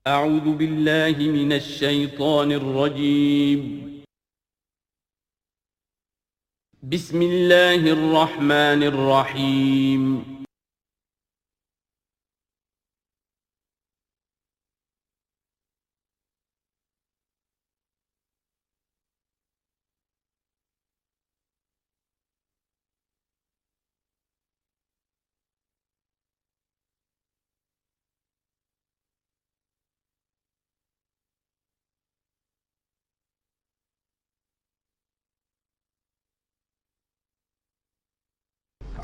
اعوذ باللہ من الشیطان الرجیم بسم اللہ الرحمن الرحیم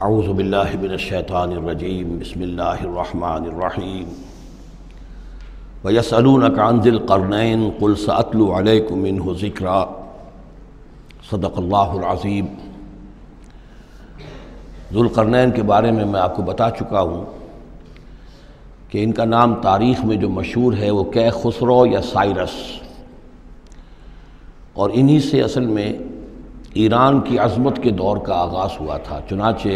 اعوذ باللہ من الشیطان الرجیم بسم اللہ الرحمن الرحیم وَيَسْأَلُونَكَ عَنْ ذِي الْقَرْنَيْنِ قُلْ سَأَتْلُو عَلَيْكُمْ مِنْهُ ذِكْرًا صدق اللہ العظیم۔ ذو القرنین کے بارے میں آپ کو بتا چکا ہوں کہ ان کا نام تاریخ میں جو مشہور ہے وہ کیخسرو یا سائرس، اور انہی سے اصل میں ایران کی عظمت کے دور کا آغاز ہوا تھا۔ چنانچہ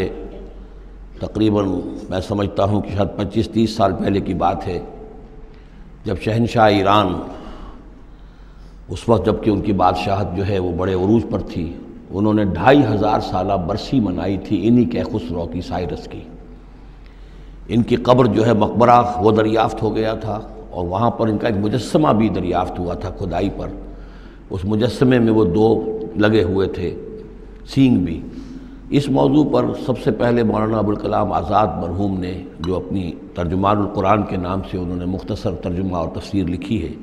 تقریباً میں سمجھتا ہوں کہ شاید 25-30 سال پہلے کی بات ہے، جب شہنشاہ ایران اس وقت جب کہ ان کی بادشاہت جو ہے وہ بڑے عروج پر تھی، انہوں نے 2500 سالہ برسی منائی تھی انہی کیخسرو کی، سائرس کی۔ ان کی قبر جو ہے مقبرہ وہ دریافت ہو گیا تھا، اور وہاں پر ان کا ایک مجسمہ بھی دریافت ہوا تھا کھدائی پر۔ اس مجسمے میں وہ 2 لگے ہوئے تھے، سینگ بھی۔ اس موضوع پر سب سے پہلے مولانا ابوالکلام آزاد مرحوم نے، جو اپنی ترجمان القرآن کے نام سے انہوں نے مختصر ترجمہ اور تفسیر لکھی ہے،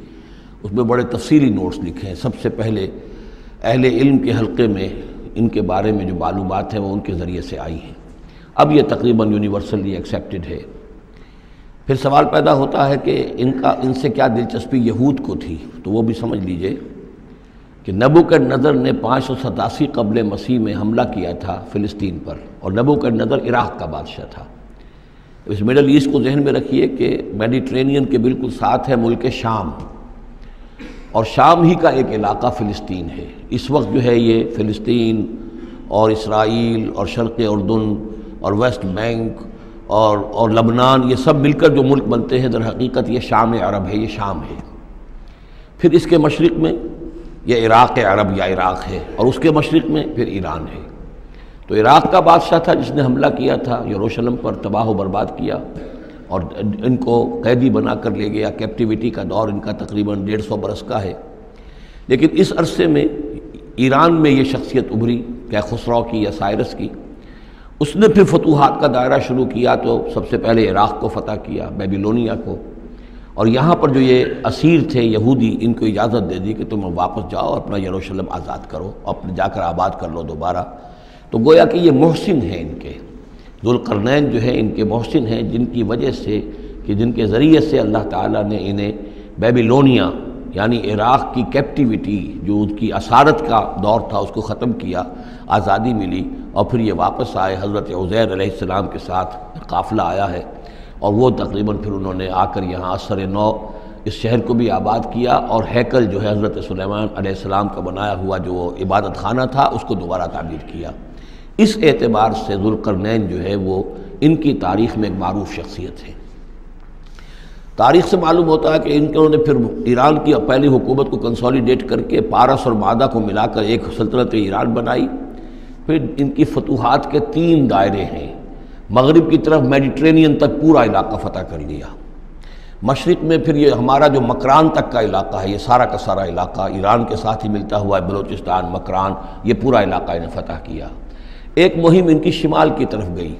اس میں بڑے تفصیلی نوٹس لکھے ہیں۔ سب سے پہلے اہل علم کے حلقے میں ان کے بارے میں جو معلومات ہیں وہ ان کے ذریعے سے آئی ہیں۔ اب یہ تقریباً یونیورسلی ایکسیپٹڈ ہے۔ پھر سوال پیدا ہوتا ہے کہ ان سے کیا دلچسپی یہود کو تھی، تو وہ بھی سمجھ لیجئے کہ نبوکدنضر نے 587 قبل مسیح میں حملہ کیا تھا فلسطین پر، اور نبوکدنضر عراق کا بادشاہ تھا۔ اس مڈل ایسٹ کو ذہن میں رکھیے کہ میڈیٹرینین کے بالکل ساتھ ہے ملک شام، اور شام ہی کا ایک علاقہ فلسطین ہے۔ اس وقت جو ہے یہ فلسطین اور اسرائیل اور شرق اردن اور ویسٹ بینک اور لبنان، یہ سب مل کر جو ملک بنتے ہیں، در حقیقت یہ شام عرب ہے، یہ شام ہے۔ پھر اس کے مشرق میں یہ عراق عرب یا عراق ہے، اور اس کے مشرق میں پھر ایران ہے۔ تو عراق کا بادشاہ تھا جس نے حملہ کیا تھا یروشلم پر، تباہ و برباد کیا، اور ان کو قیدی بنا کر لے گیا۔ کیپٹیوٹی کا دور ان کا تقریباً 150 برس کا ہے۔ لیکن اس عرصے میں ایران میں یہ شخصیت ابھری کیخسرو کی یا سائرس کی۔ اس نے پھر فتوحات کا دائرہ شروع کیا، تو سب سے پہلے عراق کو فتح کیا، بیبیلونیا کو، اور یہاں پر جو یہ اسیر تھے یہودی، ان کو اجازت دے دی کہ تم واپس جاؤ، اپنا یروشلم آزاد کرو، اپنے جا کر آباد کر لو دوبارہ۔ تو گویا کہ یہ محسن ہیں ان کے، ذو القرنین جو ہے ان کے محسن ہیں، جن کی وجہ سے کہ جن کے ذریعے سے اللہ تعالیٰ نے انہیں بیبیلونیا یعنی عراق کی کیپٹیوٹی، جو ان کی اسارت کا دور تھا، اس کو ختم کیا، آزادی ملی، اور پھر یہ واپس آئے۔ حضرت عزیر علیہ السلام کے ساتھ قافلہ آیا ہے، اور وہ تقریباً پھر انہوں نے آ کر یہاں اثر نو اس شہر کو بھی آباد کیا، اور ہیکل جو ہے حضرت سلیمان علیہ السلام کا بنایا ہوا جو عبادت خانہ تھا، اس کو دوبارہ تعمیر کیا۔ اس اعتبار سے ذو القرنین جو ہے وہ ان کی تاریخ میں ایک معروف شخصیت ہے۔ تاریخ سے معلوم ہوتا ہے کہ انہوں نے پھر ایران کی پہلی حکومت کو کنسولیڈیٹ کر کے پارس اور مادہ کو ملا کر ایک سلطنت ایران بنائی۔ پھر ان کی فتوحات کے 3 دائرے ہیں۔ مغرب کی طرف میڈیٹرینین تک پورا علاقہ فتح کر لیا۔ مشرق میں پھر یہ ہمارا جو مکران تک کا علاقہ ہے، یہ سارا کا سارا علاقہ ایران کے ساتھ ہی ملتا ہوا ہے، بلوچستان، مکران، یہ پورا علاقہ انہیں فتح کیا۔ ایک مہم ان کی شمال کی طرف گئی،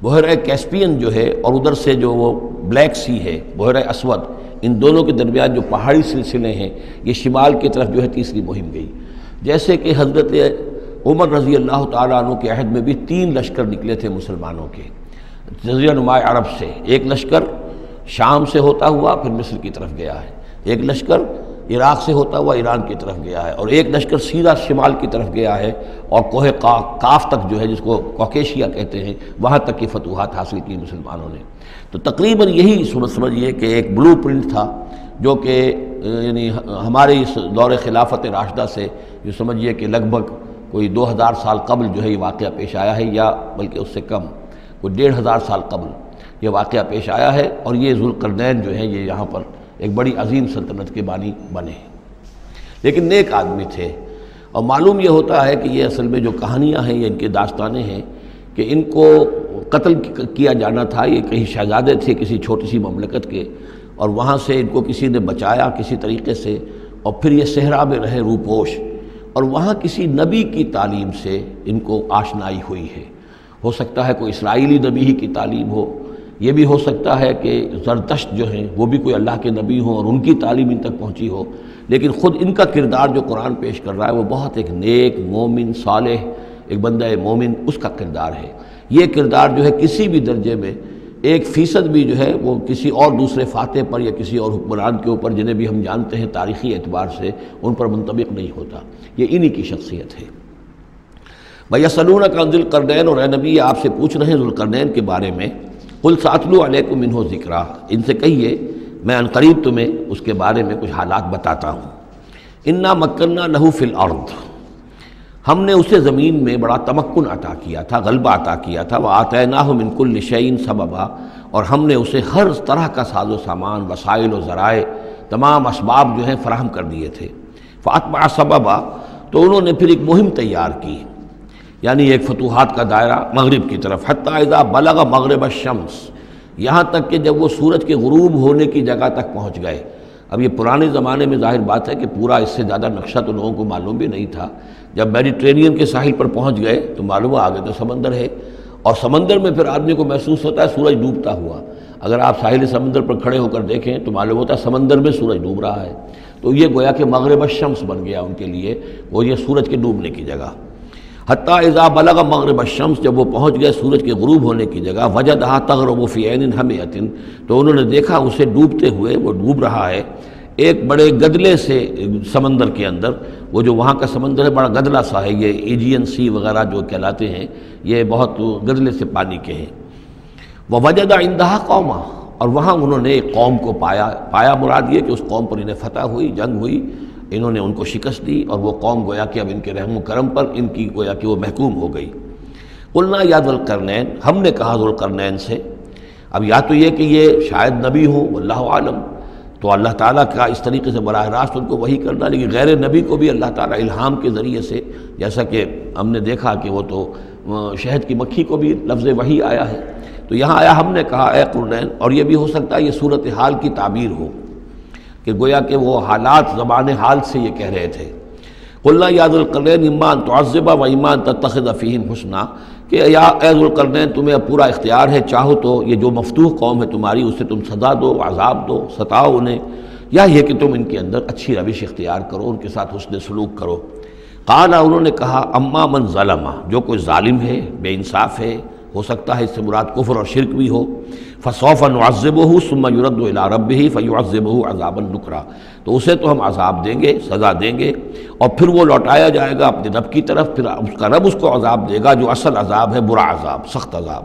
بحیرہ کیسپین جو ہے، اور ادھر سے جو وہ بلیک سی ہے، بحیرہ اسود، ان دونوں کے درمیان جو پہاڑی سلسلے ہیں، یہ شمال کی طرف جو ہے تیسری مہم گئی۔ جیسے کہ حضرت عمر رضی اللہ تعالیٰ عنہ کے عہد میں بھی 3 لشکر نکلے تھے مسلمانوں کے جزیرہ نما عرب سے۔ ایک لشکر شام سے ہوتا ہوا پھر مصر کی طرف گیا ہے، ایک لشکر عراق سے ہوتا ہوا ایران کی طرف گیا ہے، اور ایک لشکر سیدھا شمال کی طرف گیا ہے، اور کوہ کاف تک جو ہے، جس کو کوکیشیا کہتے ہیں، وہاں تک کی فتوحات حاصل کی مسلمانوں نے۔ تو تقریباً یہی سمجھیے کہ ایک بلو پرنٹ تھا، جو کہ یعنی ہمارے اس دور خلافت راشدہ سے جو سمجھیے کہ لگ بھگ کوئی 2000 سال قبل جو ہے یہ واقعہ پیش آیا ہے، یا بلکہ اس سے کم، کوئی 1500 سال قبل یہ واقعہ پیش آیا ہے۔ اور یہ ذو القرنین جو ہے یہ یہاں پر ایک بڑی عظیم سلطنت کے بانی بنے، لیکن نیک آدمی تھے۔ اور معلوم یہ ہوتا ہے کہ یہ اصل میں جو کہانیاں ہیں یہ ان کے داستانیں ہیں کہ ان کو قتل کیا جانا تھا۔ یہ کہیں شہزادے تھے کسی چھوٹی سی مملکت کے، اور وہاں سے ان کو کسی نے بچایا کسی طریقے سے، اور پھر یہ صحرا میں رہے روپوش، اور وہاں کسی نبی کی تعلیم سے ان کو آشنائی ہوئی ہے۔ ہو سکتا ہے کوئی اسرائیلی نبی ہی کی تعلیم ہو، یہ بھی ہو سکتا ہے کہ زرتشت جو ہیں وہ بھی کوئی اللہ کے نبی ہوں اور ان کی تعلیم ان تک پہنچی ہو، لیکن خود ان کا کردار جو قرآن پیش کر رہا ہے وہ بہت ایک نیک مومن صالح ایک بندہ مومن اس کا کردار ہے۔ یہ کردار جو ہے کسی بھی درجے میں 1% بھی جو ہے وہ کسی اور دوسرے فاتح پر یا کسی اور حکمران کے اوپر جنہیں بھی ہم جانتے ہیں تاریخی اعتبار سے ان پر منطبق نہیں ہوتا، یہ انہی کی شخصیت ہے۔ وَيَسْأَلُونَكَ عَنِ ذِي الْقَرْنَيْنِ، اور اے نبی آپ سے پوچھ رہے ہیں ذوالقرنین کے بارے میں، قُلْ سَأَتْلُو عَلَيْكُم مِّنْهُ ذِكْرًا، ان سے کہیے میں عن قریب تمہیں اس کے بارے میں کچھ حالات بتاتا ہوں۔ اِنَّا مَكَّنَّا لَهُ فِي الْأَرْضِ، ہم نے اسے زمین میں بڑا تمکن عطا کیا تھا، غلبہ عطا کیا تھا۔ وَآتَيْنَاهُ مِن كُلِّ شَيْءٍ سَبَبًا، اور ہم نے اسے ہر طرح کا ساز و سامان، وسائل و ذرائع، تمام اسباب جو ہیں فراہم کر دیے تھے۔ فَأَتْبَعَ سَبَبًا، تو انہوں نے پھر ایک مہم تیار کی، یعنی ایک فتوحات کا دائرہ مغرب کی طرف، حتیٰ اذا بلغ مغرب الشمس، یہاں تک کہ جب وہ سورج کے غروب ہونے کی جگہ تک پہنچ گئے۔ اب یہ پرانے زمانے میں ظاہر بات ہے کہ پورا اس سے زیادہ نقشہ تو لوگوں کو معلوم بھی نہیں تھا۔ جب میڈیٹرینین کے ساحل پر پہنچ گئے تو معلوم ہوا آگے تو سمندر ہے، اور سمندر میں پھر آدمی کو محسوس ہوتا ہے سورج ڈوبتا ہوا۔ اگر آپ ساحل سمندر پر کھڑے ہو کر دیکھیں تو معلوم ہوتا ہے سمندر میں سورج ڈوب رہا ہے، تو یہ گویا کہ مغرب الشمس بن گیا ان کے لیے، وہ یہ سورج کے ڈوبنے کی جگہ۔ حتیٰ اذا بلغ مغرب الشمس، جب وہ پہنچ گئے سورج کے غروب ہونے کی جگہ، وجدہا تغرب فی عین حمیۃ، تو انہوں نے دیکھا اسے ڈوبتے ہوئے، وہ ڈوب رہا ہے ایک بڑے گدلے سے سمندر کے اندر۔ وہ جو وہاں کا سمندر ہے بڑا گدلا سا ہے، یہ ایجین سی وغیرہ جو کہلاتے ہیں یہ بہت گدلے سے پانی کے ہیں۔ ووجد عندہا قوما، اور وہاں انہوں نے ایک قوم کو پایا مراد یہ کہ اس قوم پر انہیں فتح ہوئی، جنگ ہوئی، انہوں نے ان کو شکست دی، اور وہ قوم گویا کہ اب ان کے رحم و کرم پر ان کی گویا کہ وہ محکوم ہو گئی۔ قلنا یا ذوالقرنین، ہم نے کہا ذوالقرنین سے، اب یا تو یہ کہ یہ شاید نبی ہوں واللہ عالم، تو اللہ تعالیٰ کا اس طریقے سے براہ راست ان کو وحی کرنا، لیکن غیر نبی کو بھی اللہ تعالیٰ الہام کے ذریعے سے، جیسا کہ ہم نے دیکھا کہ وہ تو شہد کی مکھی کو بھی لفظ وحی آیا ہے، تو یہاں آیا ہم نے کہا اے قرنین، اور یہ بھی ہو سکتا ہے یہ صورتحال کی تعبیر ہو کہ گویا کہ وہ حالات زبان حال سے یہ کہہ رہے تھے۔ قلنا یا ذوالقرنین اما ان تعذب و اما ان تتخذ فیہم حسنا، کہ یا اے ذوالقرنین تمہیں اب پورا اختیار ہے، چاہو تو یہ جو مفتوح قوم ہے تمہاری اسے تم سزا دو، عذاب دو، ستاؤ انہیں، یا یہ کہ تم ان کے اندر اچھی روش اختیار کرو، ان کے ساتھ حسن سلوک کرو۔ قال، انہوں نے کہا اما من ظلم، جو کوئی ظالم ہے، بے انصاف ہے، ہو سکتا ہے اس سے مراد کفر اور شرک بھی ہو، فسوف نعذبہ ثم یرد الی ربہ فیعذبہ عذابا نکرا، تو اسے تو ہم عذاب دیں گے، سزا دیں گے، اور پھر وہ لوٹایا جائے گا اپنے رب کی طرف، پھر اس کا رب اس کو عذاب دے گا جو اصل عذاب ہے، برا عذاب، سخت عذاب۔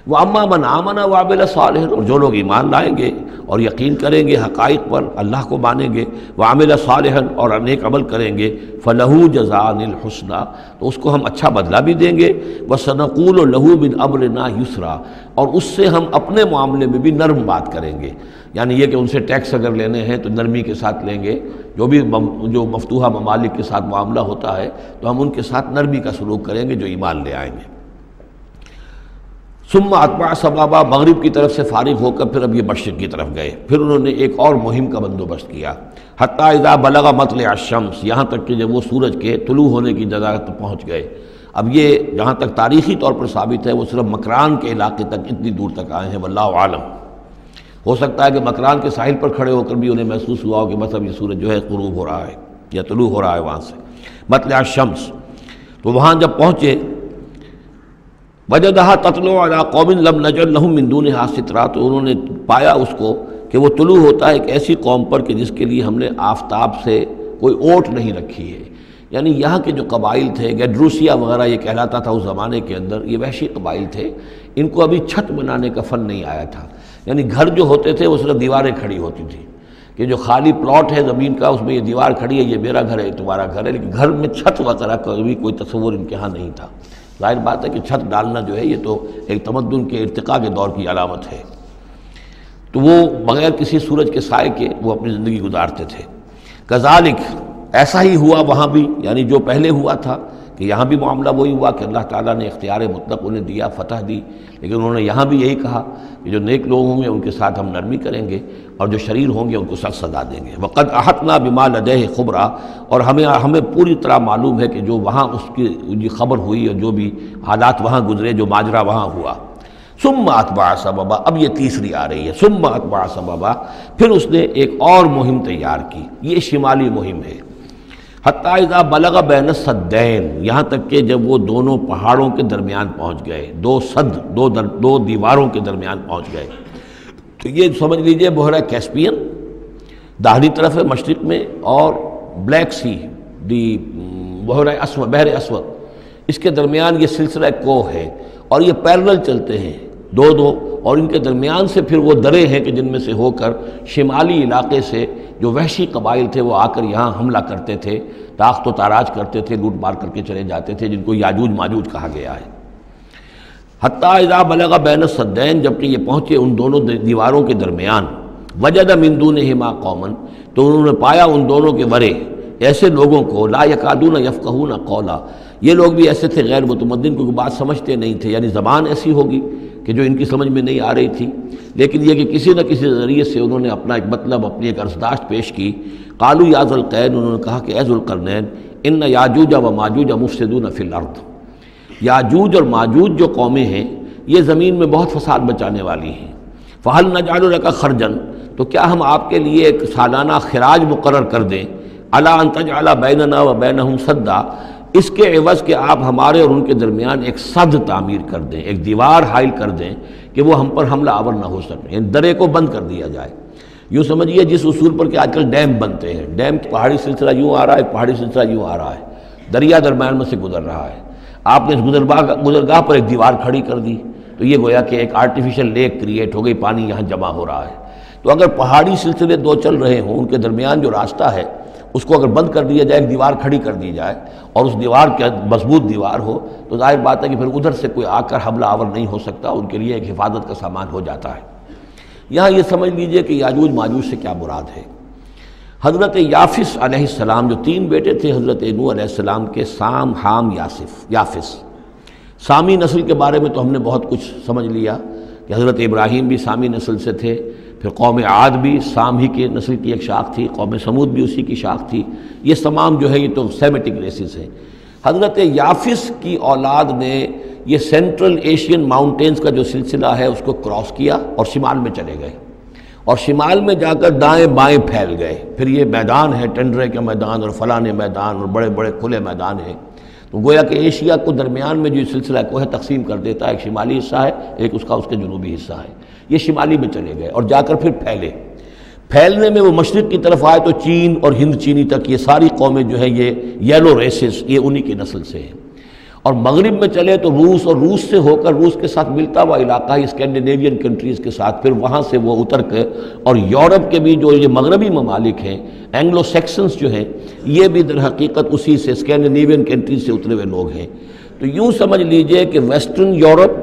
وَأَمَّا مَنْ آمَنَ وَعَمِلَ صَالِحًا، اور جو لوگ ایمان لائیں گے اور یقین کریں گے حقائق پر، اللہ کو مانیں گے، وَعَمِلَ صَالِحًا، اور نیک عمل کریں گے، فَلَهُ جَزَاءً الْحُسْنَىٰ، تو اس کو ہم اچھا بدلہ بھی دیں گے، وَسَنَقُولُ لَهُ مِنْ أَمْرِنَا يُسْرًا، اور اس سے ہم اپنے معاملے میں بھی نرم بات کریں گے، یعنی یہ کہ ان سے ٹیکس اگر لینے ہیں تو نرمی کے ساتھ لیں گے، جو مفتوحہ ممالک کے ساتھ معاملہ ہوتا ہے تو ہم ان کے ساتھ نرمی کا سلوک کریں گے جو ایمان لے آئیں گے۔ ثم اتبع سبابا، مغرب کی طرف سے فارغ ہو کر پھر اب یہ مشرق کی طرف گئے، پھر انہوں نے ایک اور مہم کا بندوبست کیا، حتیٰ اذا بلغ مطلع الشمس، یہاں تک کہ جب وہ سورج کے طلوع ہونے کی جگہ تک پہنچ گئے۔ اب یہ جہاں تک تاریخی طور پر ثابت ہے وہ صرف مکران کے علاقے تک اتنی دور تک آئے ہیں، واللہ عالم، ہو سکتا ہے کہ مکران کے ساحل پر کھڑے ہو کر بھی انہیں محسوس ہوا ہو کہ بس اب یہ سورج جو ہے غروب ہو رہا ہے یا طلوع ہو رہا ہے وہاں سے، مطلع الشمس، تو وہاں جب پہنچے، وجدہا تطلع علی قوم لم نجعل لہم من دونہا سترا، تو انہوں نے پایا اس کو کہ وہ طلوع ہوتا ہے ایک ایسی قوم پر کہ جس کے لیے ہم نے آفتاب سے کوئی اوٹ نہیں رکھی ہے، یعنی یہاں کے جو قبائل تھے، گیڈروسیا وغیرہ یہ کہلاتا تھا اس زمانے کے اندر، یہ وحشی قبائل تھے، ان کو ابھی چھت بنانے کا فن نہیں آیا تھا، یعنی گھر جو ہوتے تھے وہ صرف دیواریں کھڑی ہوتی تھیں، کہ جو خالی پلاٹ ہے زمین کا اس میں یہ دیوار کھڑی ہے، یہ میرا گھر ہے، تمہارا گھر ہے، لیکن گھر میں چھت وغیرہ کا بھی کوئی تصور ان کے ہاں نہیں تھا۔ ظاہر بات ہے کہ چھت ڈالنا جو ہے یہ تو ایک تمدن کے ارتقاء کے دور کی علامت ہے۔ تو وہ بغیر کسی سورج کے سائے کے وہ اپنی زندگی گزارتے تھے۔ کذالک، ایسا ہی ہوا وہاں بھی، یعنی جو پہلے ہوا تھا کہ یہاں بھی معاملہ وہی ہوا کہ اللہ تعالیٰ نے اختیار مطلق انہیں دیا، فتح دی، لیکن انہوں نے یہاں بھی یہی کہا کہ جو نیک لوگ ہوں گے ان کے ساتھ ہم نرمی کریں گے اور جو شریر ہوں گے ان کو سخت سزا دیں گے۔ وقد احطنا بما لدیہ خبرا، اور ہمیں پوری طرح معلوم ہے کہ جو وہاں اس کی خبر ہوئی اور جو بھی حالات وہاں گزرے، جو ماجرا وہاں ہوا۔ ثم اتبع سببا، اب یہ تیسری آ رہی ہے، ثم اتبع سببا، پھر اس نے ایک اور مہم تیار کی، یہ شمالی مہم ہے۔ حتی اذا بلغ بین السدین، یہاں تک کہ جب وہ دونوں پہاڑوں کے درمیان پہنچ گئے، دو دیواروں کے درمیان پہنچ گئے، تو یہ سمجھ لیجئے بحیرہ کیسپیئن داہنی طرف ہے مشرق میں، اور بلیک سی بحر اسود، اس کے درمیان یہ سلسلہ کوہ ہے، اور یہ پیرلل چلتے ہیں دو، اور ان کے درمیان سے پھر وہ درے ہیں کہ جن میں سے ہو کر شمالی علاقے سے جو وحشی قبائل تھے وہ آ کر یہاں حملہ کرتے تھے، تاخت و تاراج کرتے تھے، لوٹ مار کر کے چلے جاتے تھے، جن کو یاجوج ماجوج کہا گیا ہے۔ حتی اذا بلغ بین السدین، جبکہ یہ پہنچے ان دونوں دیواروں کے درمیان، وجد من دونہما قوما، تو انہوں نے پایا ان دونوں کے ورے ایسے لوگوں کو، لا یکادون یفقہون قولا، یہ لوگ بھی ایسے تھے غیر متمدن، کیونکہ بات سمجھتے نہیں تھے، یعنی زبان ایسی ہوگی کہ جو ان کی سمجھ میں نہیں آ رہی تھی، لیکن یہ کہ کسی نہ کسی ذریعے سے انہوں نے اپنا ایک مطلب، اپنی ایک عرضداشت پیش کی۔ قالوا یا ذوالقرنین، انہوں نے کہا کہ اے ذوالقرنین، ان یاجوج و ماجوج مفسدون فی الارض، یاجوج اور ماجوج جو قومیں ہیں یہ زمین میں بہت فساد بچانے والی ہیں۔ فہل نجعل لک خرجا، تو کیا ہم آپ کے لیے ایک سالانہ خراج مقرر کر دیں، الی ان تجعل بیننا و بینہم سدا، اس کے عوض کہ آپ ہمارے اور ان کے درمیان ایک سد تعمیر کر دیں، ایک دیوار حائل کر دیں کہ وہ ہم پر حملہ آور نہ ہو سکے، یعنی درے کو بند کر دیا جائے۔ یوں سمجھیے جس اصول پر کہ آج کل ڈیم بنتے ہیں، ڈیم پہاڑی سلسلہ یوں آ رہا ہے، پہاڑی سلسلہ یوں آ رہا ہے، دریا درمیان میں سے گزر رہا ہے، آپ نے اس گزرگاہ پر ایک دیوار کھڑی کر دی تو یہ گویا کہ ایک آرٹیفیشل لیک کریٹ ہو گئی، پانی یہاں جمع ہو رہا ہے۔ تو اگر پہاڑی سلسلے دو چل رہے ہوں، ان کے درمیان جو راستہ ہے اس کو اگر بند کر دیا جائے، ایک دیوار کھڑی کر دی جائے، اور اس دیوار کے مضبوط دیوار ہو، تو ظاہر بات ہے کہ پھر ادھر سے کوئی آ کر حملہ آور نہیں ہو سکتا، ان کے لیے ایک حفاظت کا سامان ہو جاتا ہے۔ یہاں یہ سمجھ لیجئے کہ یاجوج ماجوج سے کیا مراد ہے۔ حضرت یافس علیہ السلام، جو تین بیٹے تھے حضرت نوح علیہ السلام کے، سام، حام، یافس، سامی نسل کے بارے میں تو ہم نے بہت کچھ سمجھ لیا کہ حضرت ابراہیم بھی سامی نسل سے تھے، پھر قوم عاد بھی سام ہی کے نسل کی ایک شاخ تھی، قوم سمود بھی اسی کی شاخ تھی، یہ تمام جو ہے یہ تو سیمیٹک ریسز ہیں۔ حضرت یافس کی اولاد نے یہ سینٹرل ایشین ماؤنٹینز کا جو سلسلہ ہے اس کو کراس کیا اور شمال میں چلے گئے، اور شمال میں جا کر دائیں بائیں پھیل گئے، پھر یہ میدان ہے، ٹنڈرے کے میدان اور فلانے میدان اور بڑے بڑے کھلے میدان ہیں، تو گویا کہ ایشیا کو درمیان میں جو سلسلہ کوہ تقسیم کر دیتا ہے، ایک شمالی حصہ ہے، ایک اس کے جنوبی حصہ ہے، یہ شمالی میں چلے گئے اور جا کر پھر پھیلنے میں وہ مشرق کی طرف آئے تو چین اور ہند چینی تک یہ ساری قومیں جو ہیں یہ یلو ریسز، یہ انہی کی نسل سے ہیں، اور مغرب میں چلے تو روس، اور روس سے ہو کر روس کے ساتھ ملتا ہوا علاقہ ہے اسکینڈینیوین کنٹریز کے ساتھ، پھر وہاں سے وہ اتر کے، اور یورپ کے بھی جو یہ مغربی ممالک ہیں، اینگلو سیکسنز جو ہیں، یہ بھی در حقیقت اسی سے اسکینڈینیوین کنٹریز سے اترے ہوئے لوگ ہیں۔ تو یوں سمجھ لیجئے کہ ویسٹرن یورپ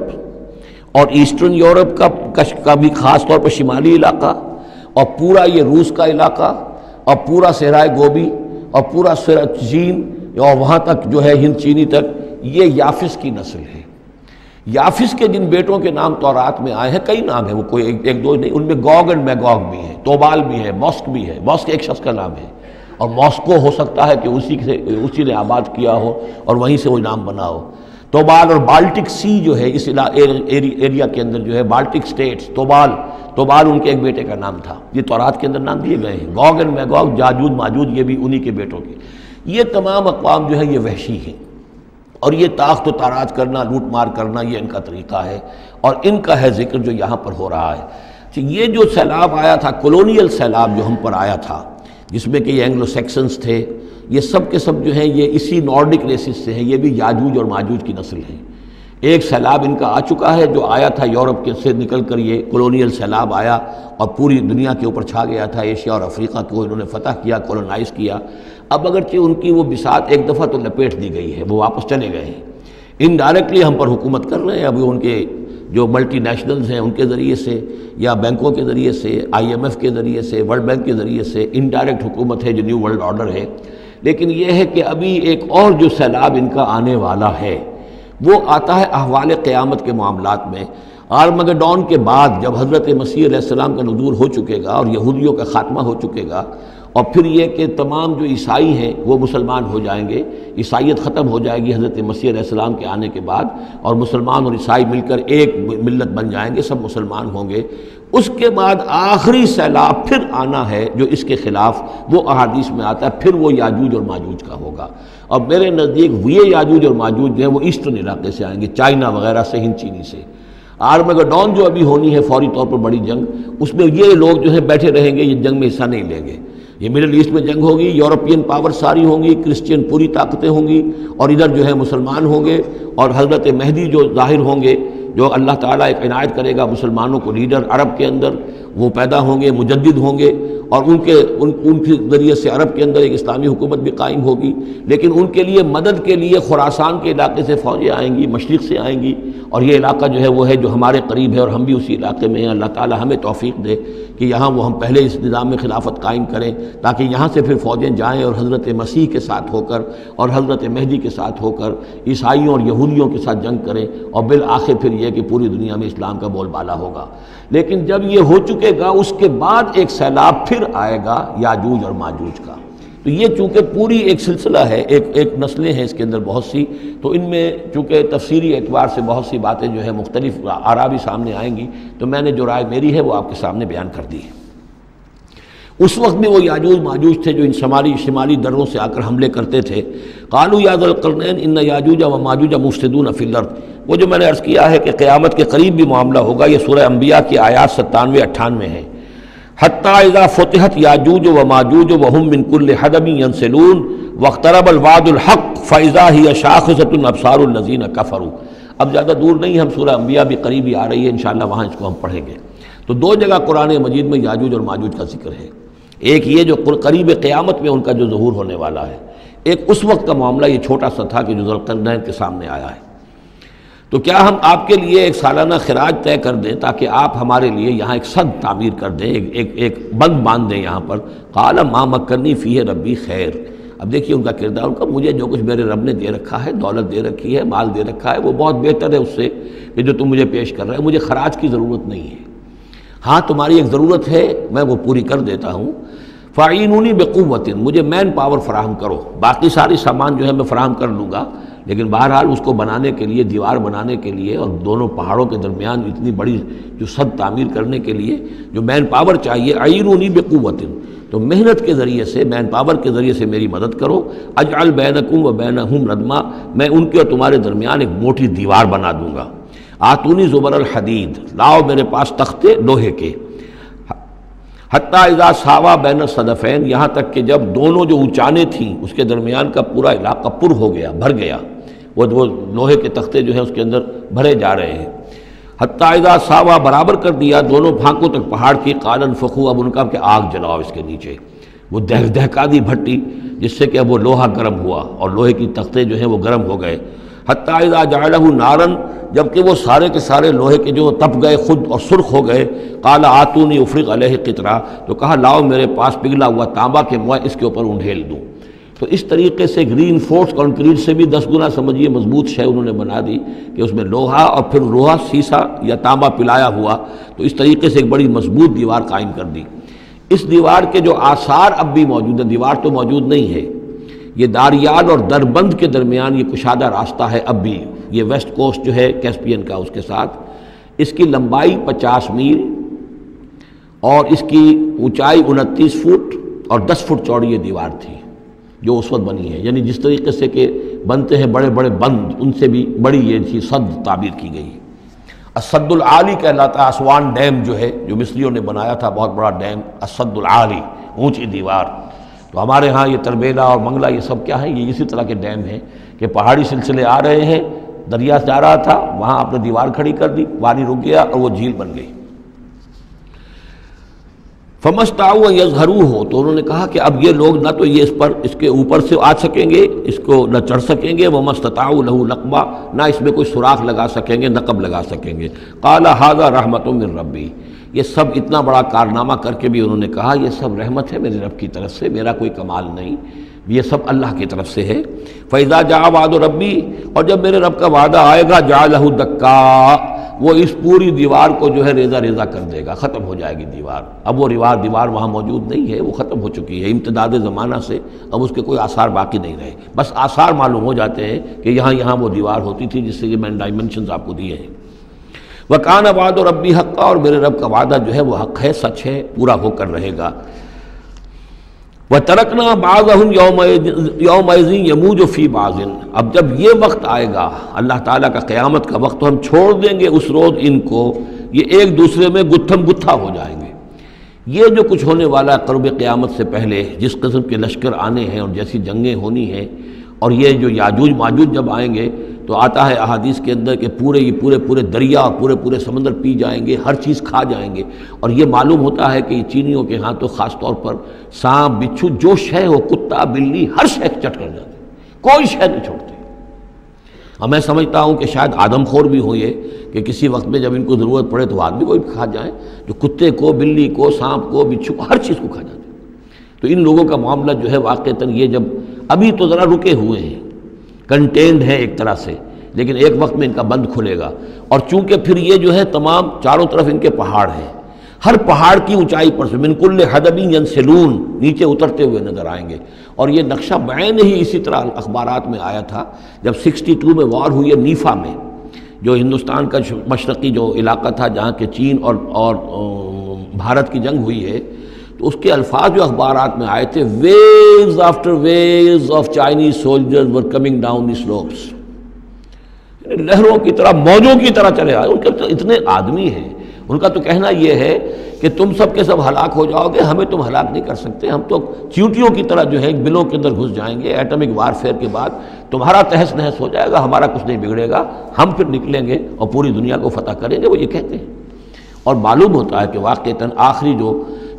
اور ایسٹرن یورپ کا بھی خاص طور پر شمالی علاقہ، اور پورا یہ روس کا علاقہ، اور پورا صحرائے گوبی، اور پورا چین، اور وہاں تک جو ہے ہند چینی تک، یہ یافس کی نسل ہے۔ یافس کے جن بیٹوں کے نام تورات میں آئے ہیں، کئی نام ہیں، وہ کوئی ایک دو نہیں، ان میں گوگ اینڈ میگوگ بھی ہیں، توبال بھی ہے، موسک بھی ہے، موسک ایک شخص کا نام ہے، اور ماسکو ہو سکتا ہے کہ اسی نے آباد کیا ہو اور وہیں سے وہ نام بنا ہو۔ توبال اور بالٹک سی جو ہے اس ایریا کے اندر جو ہے، بالٹک سٹیٹس، توبال ان کے ایک بیٹے کا نام تھا، یہ تورات کے اندر نام دیے گئے ہیں۔ گوگ اینڈ میگوگ، جاجوج ماجوج، یہ بھی انہی کے بیٹوں کے۔ یہ تمام اقوام جو ہے یہ وحشی ہیں، اور یہ تاخت و تاراج کرنا، لوٹ مار کرنا، یہ ان کا طریقہ ہے، اور ان کا ہے ذکر جو یہاں پر ہو رہا ہے۔ یہ جو سیلاب آیا تھا، کولونیل سیلاب جو ہم پر آیا تھا، جس میں کہ یہ اینگلو سیکسنز تھے، یہ سب کے سب جو ہیں یہ اسی نارڈک ریسز سے ہیں، یہ بھی یاجوج اور ماجوج کی نسل ہیں۔ ایک سیلاب ان کا آ چکا ہے جو آیا تھا یورپ کے سے نکل کر، یہ کولونیل سیلاب آیا اور پوری دنیا کے اوپر چھا گیا تھا، ایشیا اور افریقہ کو انہوں نے فتح کیا، کولونائز کیا۔ اب اگرچہ ان کی وہ بساط ایک دفعہ تو لپیٹ دی گئی ہے، وہ واپس چلے گئے ہیں، انڈائریکٹلی ہم پر حکومت کر رہے ہیں۔ ابھی ان کے جو ملٹی نیشنلز ہیں ان کے ذریعے سے یا بینکوں کے ذریعے سے، IMF کے ذریعے سے، ورلڈ بینک کے ذریعے سے، انڈائریکٹ حکومت ہے جو نیو ورلڈ آرڈر ہے۔ لیکن یہ ہے کہ ابھی ایک اور جو سیلاب ان کا آنے والا ہے وہ آتا ہے احوال قیامت کے معاملات میں۔ آرمگڈون کے بعد جب حضرت مسیح علیہ السلام کا نزول ہو چکے گا اور یہودیوں کا خاتمہ ہو چکے گا، اور پھر یہ کہ تمام جو عیسائی ہیں وہ مسلمان ہو جائیں گے، عیسائیت ختم ہو جائے گی حضرت مسیح علیہ السلام کے آنے کے بعد، اور مسلمان اور عیسائی مل کر ایک ملت بن جائیں گے، سب مسلمان ہوں گے۔ اس کے بعد آخری سیلاب پھر آنا ہے جو اس کے خلاف، وہ احادیث میں آتا ہے، پھر وہ یاجوج اور ماجوج کا ہوگا۔ اور میرے نزدیک یہ یاجوج اور ماجوج جو ہیں وہ ایسٹرن علاقے سے آئیں گے، چائنا وغیرہ سے، ہند چینی سے۔ آرمگڈون جو ابھی ہونی ہے فوری طور پر بڑی جنگ، اس میں یہ لوگ جو ہیں بیٹھے رہیں گے، یہ جنگ میں حصہ نہیں لیں گے۔ یہ مڈل ایسٹ میں جنگ ہوگی، یورپین پاور ساری ہوں گی، کرسچین پوری طاقتیں ہوں گی، اور ادھر جو ہے مسلمان ہوں گے، اور حضرت مہدی جو ظاہر ہوں گے، جو اللہ تعالیٰ ایک عنایت کرے گا مسلمانوں کو لیڈر عرب کے اندر، وہ پیدا ہوں گے، مجدد ہوں گے، اور ان کے ذریعے سے عرب کے اندر ایک اسلامی حکومت بھی قائم ہوگی۔ لیکن ان کے لیے مدد کے لیے خراسان کے علاقے سے فوجیں آئیں گی، مشرق سے آئیں گی، اور یہ علاقہ جو ہے وہ ہے جو ہمارے قریب ہے، اور ہم بھی اسی علاقے میں ہیں۔ اللہ تعالیٰ ہمیں توفیق دے کہ یہاں وہ ہم پہلے اس نظام میں خلافت قائم کریں، تاکہ یہاں سے پھر فوجیں جائیں اور حضرت مسیح کے ساتھ ہو کر اور حضرت مہدی کے ساتھ ہو کر عیسائیوں اور یہودیوں کے ساتھ جنگ کریں، اور بالآخر پھر یہ کہ پوری دنیا میں اسلام کا بول بالا ہوگا۔ لیکن جب یہ ہو چکے گا، اس کے بعد ایک سیلاب پھر آئے گا یاجوج اور ماجوج کا۔ تو یہ چونکہ پوری ایک سلسلہ ہے، ایک نسلیں ہیں اس کے اندر بہت سی، تو ان میں چونکہ تفسیری اعتبار سے بہت سی باتیں جو ہے مختلف آراء بھی سامنے آئیں گی، تو میں نے جو رائے میری ہے وہ آپ کے سامنے بیان کر دی ہے۔ اس وقت میں وہ یاجوج ماجوج تھے جو ان شمالی دروں سے آ کر حملے کرتے تھے۔ قالوا یا ذا القرنین ان یاجوج و ماجوج مفسدون فی الارض، وہ جو میں نے عرض کیا ہے کہ قیامت کے قریب بھی معاملہ ہوگا، یہ سورہ انبیاء کی آیات 97-98 ہیں۔ حتیٰ اذا فتحت یاجوج و ماجوج وهم من کل حدب ینسلون واقترب الوعد الحق فاذا هی شاخصۃ ابصار الذین کفروا۔ اب زیادہ دور نہیں، ہم سورہ انبیاء بھی قریب ہی آ رہی ہے، انشاءاللہ وہاں اس کو ہم پڑھیں گے۔ تو دو جگہ قرآن مجید میں یاجوج اور ماجوج کا ذکر ہے، ایک یہ جو قریب قیامت میں ان کا جو ظہور ہونے والا ہے، ایک اس وقت کا معاملہ یہ چھوٹا سا تھا کہ جو ذوالقرنین کے سامنے آیا ہے۔ تو کیا ہم آپ کے لیے ایک سالانہ خراج طے کر دیں تاکہ آپ ہمارے لیے یہاں ایک سد تعمیر کر دیں، ایک بند باندھ دیں یہاں پر؟ قال ما مکنی فیہ ربی خیر۔ اب دیکھیے ان کا کردار، ان کا مجھے جو کچھ میرے رب نے دے رکھا ہے، دولت دے رکھی ہے، مال دے رکھا ہے، وہ بہت بہتر ہے اس سے کہ جو تم مجھے پیش کر رہے ہیں، مجھے خراج کی ضرورت نہیں ہے۔ ہاں تمہاری ایک ضرورت ہے، میں وہ پوری کر دیتا ہوں۔ فاعینونی بقوت، مجھے مین پاور فراہم کرو، باقی ساری سامان جو ہے میں فراہم کر لوں گا، لیکن بہرحال اس کو بنانے کے لیے، دیوار بنانے کے لیے اور دونوں پہاڑوں کے درمیان اتنی بڑی جو سد تعمیر کرنے کے لیے جو مین پاور چاہیے، اعینونی بقوت، تو محنت کے ذریعے سے، مین پاور کے ذریعے سے میری مدد کرو۔ اجعل بینکم و بینہم ردما، میں ان کے اور تمہارے درمیان ایک موٹی دیوار بنا دوں گا۔ آتونی زبر الحدید، لاؤ میرے پاس تختے لوہے کے۔ حتیٰ اذا ساوا بین الصدفین، یہاں تک کہ جب دونوں جو اونچانے تھیں اس کے درمیان کا پورا علاقہ پر ہو گیا، بھر گیا، وہ لوہے کے تختے جو ہیں اس کے اندر بھرے جا رہے ہیں۔ حتیٰ اذا ساوا، برابر کر دیا دونوں پھانکوں تک پہاڑ کی، قال انفخوا، اب ان کا کہ آگ جلاؤ اس کے نیچے، وہ دہکا دی بھٹی جس سے کہ اب وہ لوہا گرم ہوا اور لوہے کی تختے جو ہیں وہ گرم ہو گئے۔ حتیٰ اذا جعلہ نارا، جبکہ وہ سارے کے سارے لوہے کے جو تپ گئے خود اور سرخ ہو گئے۔ قال آتونی افرغ علیہ قطرہ، تو کہا لاؤ میرے پاس پگھلا ہوا تانبا کہ میں اس کے اوپر انڈھیل دوں۔ تو اس طریقے سے گرین فورس کنکریٹ سے بھی 10 گنا سمجھیے مضبوط شے انہوں نے بنا دی کہ اس میں لوہا اور پھر لوہا سیسا یا تانبا پلایا ہوا، تو اس طریقے سے ایک بڑی مضبوط دیوار قائم کر دی۔ اس دیوار کے جو آثار اب بھی موجود ہیں، دیوار تو موجود نہیں ہے، یہ داریال اور دربند کے درمیان یہ کشادہ راستہ ہے اب بھی، یہ ویسٹ کوسٹ جو ہے کیسپین کا، اس کے ساتھ اس کی لمبائی 50 میل اور اس کی اونچائی 29 فٹ اور 10 فٹ چوڑی یہ دیوار تھی جو اس وقت بنی ہے۔ یعنی جس طریقے سے کہ بنتے ہیں بڑے بڑے بند، ان سے بھی بڑی یہ تھی صد تعبیر کی گئی۔ الصد العالی کہلاتا ہے اسوان ڈیم جو ہے، جو مصریوں نے بنایا تھا، بہت بڑا ڈیم، الصد العالی، اونچی دیوار۔ تو ہمارے ہاں یہ تربیلا اور منگلا یہ سب کیا ہیں، یہ اسی طرح کے ڈیم ہیں کہ پہاڑی سلسلے آ رہے ہیں، دریا جا رہا تھا، وہاں آپ نے دیوار کھڑی کر دی، پانی رک گیا اور وہ جھیل بن گئی۔ فمستطاعوا ان یظہروہ، تو انہوں نے کہا کہ اب یہ لوگ نہ تو یہ اس کے اوپر سے آ سکیں گے، اس کو نہ چڑھ سکیں گے، ومستطاعوا لہ نقبا، نہ اس میں کوئی سوراخ لگا سکیں گے، نقب لگا سکیں گے۔ قال ھذا رحمۃ من ربی، یہ سب اتنا بڑا کارنامہ کر کے بھی انہوں نے کہا یہ سب رحمت ہے میرے رب کی طرف سے، میرا کوئی کمال نہیں، یہ سب اللہ کی طرف سے ہے۔ فَإِذَا جَاءَ وَعْدُ رَبِّي، اور جب میرے رب کا وعدہ آئے گا، جَعَلَهُ دَكَّا، وہ اس پوری دیوار کو جو ہے ریزہ ریزہ کر دے گا، ختم ہو جائے گی دیوار۔ اب وہ دیوار وہاں موجود نہیں ہے، وہ ختم ہو چکی ہے امتداد زمانہ سے، اب اس کے کوئی آثار باقی نہیں رہے، بس آثار معلوم ہو جاتے ہیں کہ یہاں وہ دیوار ہوتی تھی، جس سے یہ میں نے ڈائمنشنز آپ کو دیے ہیں۔ وَكَانَ وَعْدُ رَبِّي حَقًّا، اور میرے رب کا وعدہ جو ہے وہ حق ہے، سچ ہے، پورا ہو کر رہے گا۔ وَتَرَكْنَا بَعْضَهُمْ يَوْمَئِذٍ يَمُوجُ فِي بَعْضٍ، اب جب یہ وقت آئے گا اللہ تعالیٰ کا قیامت کا وقت، تو ہم چھوڑ دیں گے اس روز ان کو، یہ ایک دوسرے میں گتھم گتھا ہو جائیں گے۔ یہ جو کچھ ہونے والا ہے قرب قیامت سے پہلے، جس قسم کے لشکر آنے ہیں اور جیسی جنگیں ہونی ہیں، اور یہ جو یاجوج ماجوج جب آئیں گے تو آتا ہے احادیث کے اندر کہ پورے دریا اور پورے سمندر پی جائیں گے، ہر چیز کھا جائیں گے، اور یہ معلوم ہوتا ہے کہ یہ چینیوں کے ہاں تو خاص طور پر سانپ بچھو جو شے ہو، کتا بلی، ہر شے چٹ کر جاتے ہیں، کوئی شے نہیں چھوڑتے۔ اور میں سمجھتا ہوں کہ شاید آدم خور بھی ہو یہ کہ کسی وقت میں جب ان کو ضرورت پڑے تو آدمی کو بھی کھا جائیں، جو کتے کو، بلی کو، سانپ کو، بچھو کو، ہر چیز کو کھا جاتے ہیں۔ تو ان لوگوں کا معاملہ جو ہے واقعتاً یہ جب ابھی تو ذرا رکے ہوئے ہیں، کنٹینڈ ہے ایک طرح سے، لیکن ایک وقت میں ان کا بند کھلے گا، اور چونکہ پھر یہ جو ہے تمام چاروں طرف ان کے پہاڑ ہیں، ہر پہاڑ کی اونچائی پر سے من کل حدب ینسلون، نیچے اترتے ہوئے نظر آئیں گے۔ اور یہ نقشہ بعین ہی اسی طرح اخبارات میں آیا تھا جب 62 میں وار ہوئی ہے نیفا میں، جو ہندوستان کا مشرقی جو علاقہ تھا جہاں کہ چین اور بھارت کی جنگ ہوئی ہے، تو اس کے الفاظ جو اخبارات میں آئے تھے، waves after waves of Chinese soldiers were coming down the slopes, لہروں کی طرح، موجوں کی طرح چلے آئے۔ ان کے اتنے آدمی ہیں، ان کا تو کہنا یہ ہے کہ تم سب کے سب ہلاک ہو جاؤ گے، ہمیں تم ہلاک نہیں کر سکتے، ہم تو چیونٹیوں کی طرح جو ہے بلوں کے اندر گھس جائیں گے، ایٹمک وارفیئر کے بعد تمہارا تہس نہس ہو جائے گا، ہمارا کچھ نہیں بگڑے گا، ہم پھر نکلیں گے اور پوری دنیا کو فتح کریں گے، وہ یہ کہتے ہیں۔ اور معلوم ہوتا ہے کہ واقعتاً آخری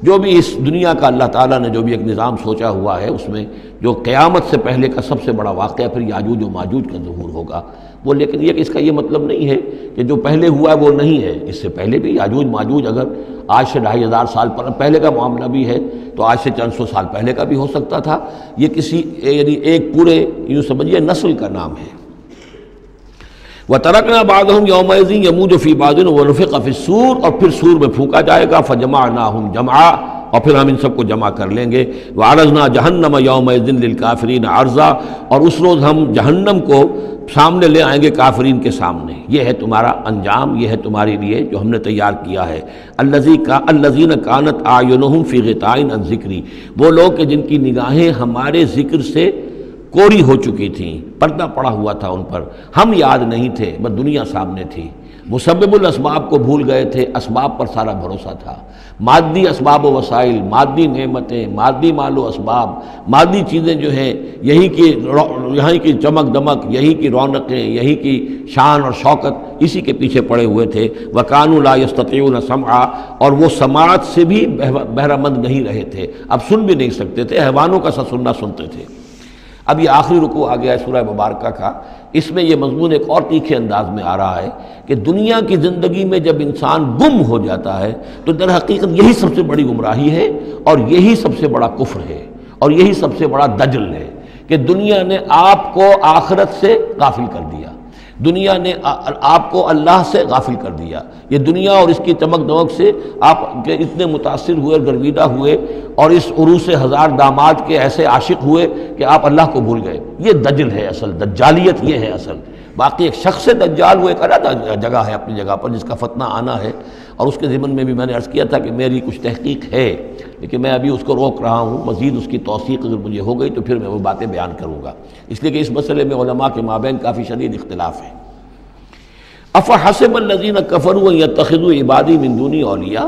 جو بھی اس دنیا کا اللہ تعالیٰ نے جو بھی ایک نظام سوچا ہوا ہے، اس میں جو قیامت سے پہلے کا سب سے بڑا واقعہ پھر یاجوج و ماجوج کا ظہور ہوگا وہ، لیکن یہ کہ اس کا یہ مطلب نہیں ہے کہ جو پہلے ہوا ہے وہ نہیں ہے، اس سے پہلے بھی یاجوج ماجوج اگر آج سے 2500 سال پہلے کا معاملہ بھی ہے تو آج سے چند سو سال پہلے کا بھی ہو سکتا تھا۔ یہ کسی یعنی ایک پورے یوں سمجھیے نسل کا نام ہے۔ وَتَرَكْنَا بَعْضَهُمْ يَوْمَئِذٍ يَمُوجُ فِي بَعْضٍ وَنُفِخَ فِي الصُّورِ، اور پھر سور میں پھونکا جائے گا، فَجَمَعْنَاهُمْ جَمْعًا، اور پھر ہم ان سب کو جمع کر لیں گے۔ وَعَرَضْنَا جَهَنَّمَ يَوْمَئِذٍ لِلْكَافِرِينَ عَرْضًا، اور اس روز ہم جہنم کو سامنے لے آئیں گے کافرین کے سامنے۔ یہ ہے تمہارا انجام، یہ ہے تمہارے لیے جو ہم نے تیار کیا ہے۔ الَّذِينَ كَانَتْ أَعْيُنُهُمْ فِي غِطَاءٍ عَنْ ذِكْرِي، وہ لوگ کہ جن کی نگاہیں ہمارے ذکر سے کوری ہو چکی تھیں، پردہ پڑا ہوا تھا ان پر، ہم یاد نہیں تھے، بس دنیا سامنے تھی، مسبب الاسباب کو بھول گئے تھے، اسباب پر سارا بھروسہ تھا، مادی اسباب و وسائل، مادی نعمتیں، مادی مال و اسباب، مادی چیزیں جو ہیں، یہیں کی چمک دمک، یہیں کی رونقیں، یہیں کی شان اور شوکت، اسی کے پیچھے پڑے ہوئے تھے۔ وَكَانُوا لَا يَسْتَطِيعُونَ سَمْعًا، اور وہ سماعت سے بھی بہرہ مند نہیں رہے تھے، اب سن بھی نہیں سکتے تھے، حیوانوں کا سا سننا سنتے تھے۔ اب یہ آخری رکوع آ گیا ہے سورہ مبارکہ کا، اس میں یہ مضمون ایک اور تیکھے انداز میں آ رہا ہے کہ دنیا کی زندگی میں جب انسان گم ہو جاتا ہے تو در حقیقت یہی سب سے بڑی گمراہی ہے، اور یہی سب سے بڑا کفر ہے، اور یہی سب سے بڑا دجل ہے کہ دنیا نے آپ کو آخرت سے غافل کر دیا، دنیا نے آپ کو اللہ سے غافل کر دیا۔ یہ دنیا اور اس کی چمک دمک سے آپ کے اتنے متاثر ہوئے، گرویدہ ہوئے، اور اس عروس ہزار داماد کے ایسے عاشق ہوئے کہ آپ اللہ کو بھول گئے۔ یہ دجل ہے اصل، دجالیت یہ ہے اصل۔ باقی ایک شخص دجال وہ ایک علیحدہ جگہ ہے اپنی جگہ پر، جس کا فتنہ آنا ہے، اور اس کے ضمن میں بھی میں نے عرض کیا تھا کہ میری کچھ تحقیق ہے، لیکن میں ابھی اس کو روک رہا ہوں، مزید اس کی توثیق اگر مجھے ہو گئی تو پھر میں وہ باتیں بیان کروں گا، اس لیے کہ اس مسئلے میں علماء کے مابین کافی شدید اختلاف ہے۔ افحسب الذین کفروا ان یتخذوا عبادی من دونی اولیاء،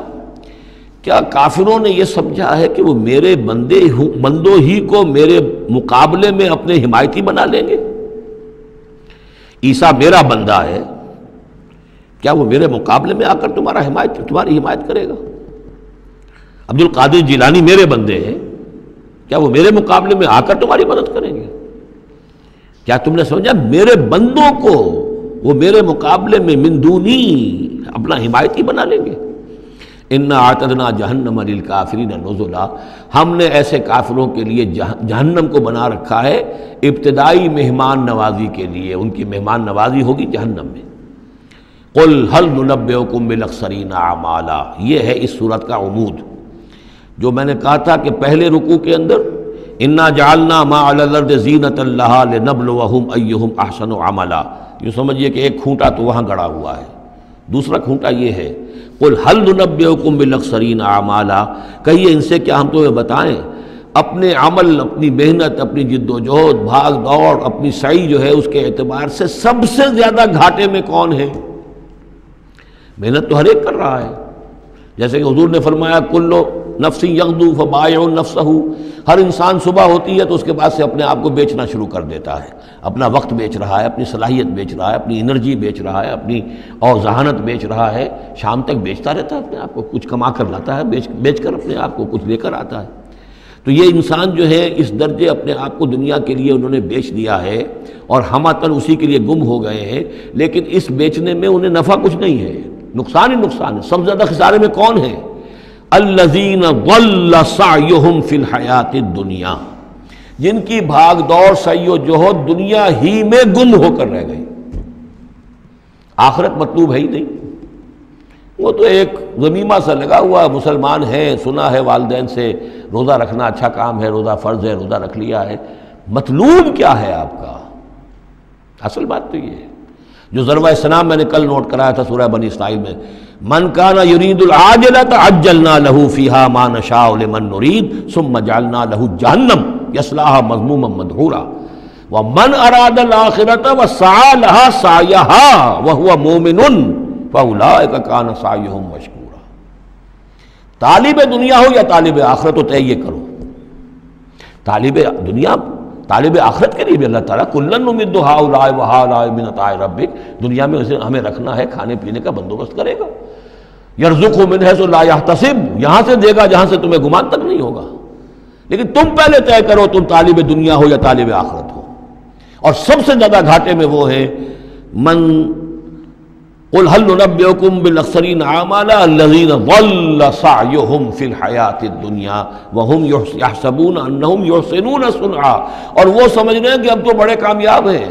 کیا کافروں نے یہ سمجھا ہے کہ وہ میرے بندوں ہی کو میرے مقابلے میں اپنے حمایتی بنا لیں گے؟ عیسیٰ میرا بندہ ہے، کیا وہ میرے مقابلے میں آ کر تمہاری حمایت کرے گا؟ عبد القادر جیلانی میرے بندے ہیں، کیا وہ میرے مقابلے میں آ کر تمہاری مدد کریں گے؟ کیا تم نے سمجھا میرے بندوں کو وہ میرے مقابلے میں من دونی اپنا حمایتی بنا لیں گے؟ انا اعتدنا جہنم للکافرین نزلا، ہم نے ایسے کافروں کے لیے جہنم کو بنا رکھا ہے ابتدائی مہمان نوازی کے لیے، ان کی مہمان نوازی ہوگی جہنم میں۔ قل هل ننبئکم بالاخسرین اعمالا، یہ ہے اس صورت کا عمود۔ جو میں نے کہا تھا کہ پہلے رکوع کے اندر انا جعلنا ما علی الارض زینۃ لہا لنبلوہم ایہم احسن عملا، یہ سمجھیے کہ ایک کھونٹا تو وہاں گڑا ہوا ہے، دوسرا کھونٹا یہ ہے قل هل ننبئکم بالاخسرین اعمالا، کہیے ان سے کیا ہم تمہیں بتائیں اپنے عمل، اپنی محنت، اپنی جد و جہد، بھاگ دوڑ، اپنی سعی جو ہے اس کے اعتبار سے سب سے زیادہ گھاٹے میں کون ہے؟ محنت تو ہر ایک کر رہا ہے، جیسے کہ حضور نے فرمایا کلو نفس یغدو فبائع نفسہ، ہر انسان صبح ہوتی ہے تو اس کے بعد سے اپنے آپ کو بیچنا شروع کر دیتا ہے، اپنا وقت بیچ رہا ہے، اپنی صلاحیت بیچ رہا ہے، اپنی انرجی بیچ رہا ہے، اپنی اور ذہانت بیچ رہا ہے، شام تک بیچتا رہتا ہے اپنے آپ کو، کچھ کما کر لاتا ہے، بیچ کر اپنے آپ کو کچھ لے کر آتا ہے۔ تو یہ انسان جو ہے اس درجے اپنے آپ کو دنیا کے لیے انہوں نے بیچ دیا ہے اور ہماتن اسی کے لیے گم ہو گئے ہیں، لیکن اس بیچنے میں انہیں نفع کچھ نہیں ہے، نقصان ہی نقصان ہے۔ سب سے زیادہ خسارے میں کون ہے؟ الذین ضل سعیہم فی الحیات الدنیا، جن کی بھاگ دوڑ سعی و جہد دنیا ہی میں گم ہو کر رہ گئی، آخرت مطلوب ہے ہی نہیں۔ وہ تو ایک ضمیمہ سا لگا ہوا، مسلمان ہے، سنا ہے والدین سے روزہ رکھنا اچھا کام ہے، روزہ فرض ہے، روزہ رکھ لیا ہے، مطلوب کیا ہے آپ کا؟ اصل بات تو یہ ہے جو ضربہ سلام میں نے کل نوٹ کرایا تھا سورہ بنی اسرائیل میں، من کان یرید العاجلۃ عجلنا له فیہا ما نشاء لمن نرید ثم جعلنا له جہنم یصلاها مذموما مدحورا ومن اراد الآخرۃ وسعى لها سعیها وهو مؤمن فاولئک کان سعیہم مشکورا۔ طالب دنیا ہو یا طالب آخرت ہو، طے یہ کرو، طالب دنیا طالب آخرت کے لیے بھی اللہ تعالیٰ کلن نمد ہؤلاء وہؤلاء من عطاء ربک، دنیا میں اسے ہمیں رکھنا ہے، کھانے پینے کا بندوبست کرے گا، یرزقہ من حیث لا یحتسب، یہاں سے دے گا جہاں سے تمہیں گمان تک نہیں ہوگا، لیکن تم پہلے طے کرو تم طالب دنیا ہو یا طالب آخرت ہو۔ اور سب سے زیادہ گھاٹے میں وہ ہے من قل هل ننبئکم بالاخسرین اعمالا الذین ضل سعیہم فی الحیات الدنیا وہم یحسبون انہم یحسنون صنعا، اور وہ سمجھ رہے ہیں کہ اب تو بڑے کامیاب ہیں،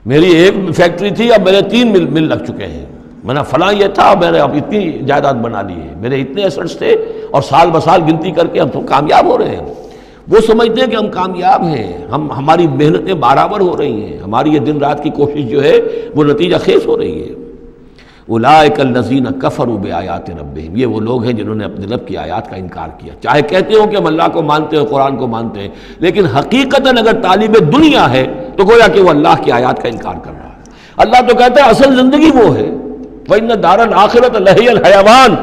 میری ایک فیکٹری تھی اب میرے 3 مل لگ چکے ہیں، میں نے فلاں یہ تھا میں نے اب اتنی جائیداد بنا لی ہے، میرے اتنے ایسٹس تھے اور سال بسال گنتی کر کے ہم تو کامیاب ہو رہے ہیں۔ وہ سمجھتے ہیں کہ ہم کامیاب ہیں، ہماری محنتیں برابر ہو رہی ہیں، ہماری یہ دن رات کی کوشش جو ہے وہ نتیجہ خیز ہو رہی ہے۔ اولئک الذین کفروا بآیات ربہم، یہ وہ لوگ ہیں جنہوں نے اپنے رب کی آیات کا انکار کیا، چاہے کہتے ہو کہ ہم اللہ کو مانتے ہیں، قرآن کو مانتے ہیں، لیکن حقیقتاً اگر طالب دنیا ہے تو گویا کہ وہ اللہ کی آیات کا انکار کر رہا ہے۔ اللہ تو کہتا ہے اصل زندگی وہ ہے، وَإِنَّ دَارَ الْآخِرَةَ لَهِيَ الْحَيَوَانُ،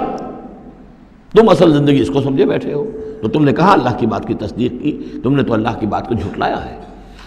تم اصل زندگی اس کو سمجھے بیٹھے ہو، تو تم نے کہا اللہ کی بات کی تصدیق کی، تم نے تو اللہ کی بات کو جھٹلایا ہے۔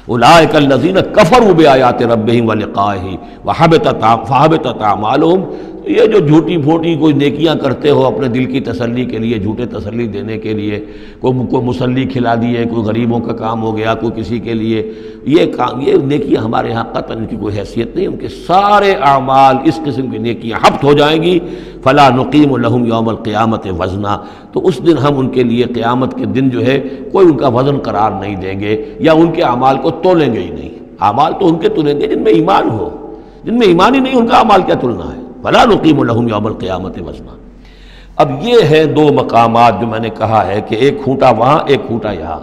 اولئک الذین کفروا بآیات ربہم ولقائہ فحبطت اعمالہم، یہ جو جھوٹی پھوٹی کوئی نیکیاں کرتے ہو اپنے دل کی تسلی کے لیے، جھوٹے تسلی دینے کے لیے، کوئی مسلی کھلا دیے، کوئی غریبوں کا کام ہو گیا، کوئی کسی کے لیے، یہ نیکیاں ہمارے ہاں قطعاً ان کی کوئی حیثیت نہیں، ان کے سارے اعمال اس قسم کی نیکیاں حبط ہو جائیں گی۔ فلا نقیم لہم یوم القیامت وزنا، تو اس دن ہم ان کے لیے قیامت کے دن جو ہے کوئی ان کا وزن قرار نہیں دیں گے، یا ان کے اعمال کو تولیں گے ہی نہیں۔ اعمال تو ان کے تلیں گے جن میں ایمان ہو، جن میں ایمان ہی نہیں ان کا اعمال کیا تلنا ہے؟ فلا نقیم لہم یوم القیامت وزنا۔ اب یہ ہے 2 مقامات جو میں نے کہا ہے کہ ایک کھوٹا وہاں ایک کھوٹا یہاں،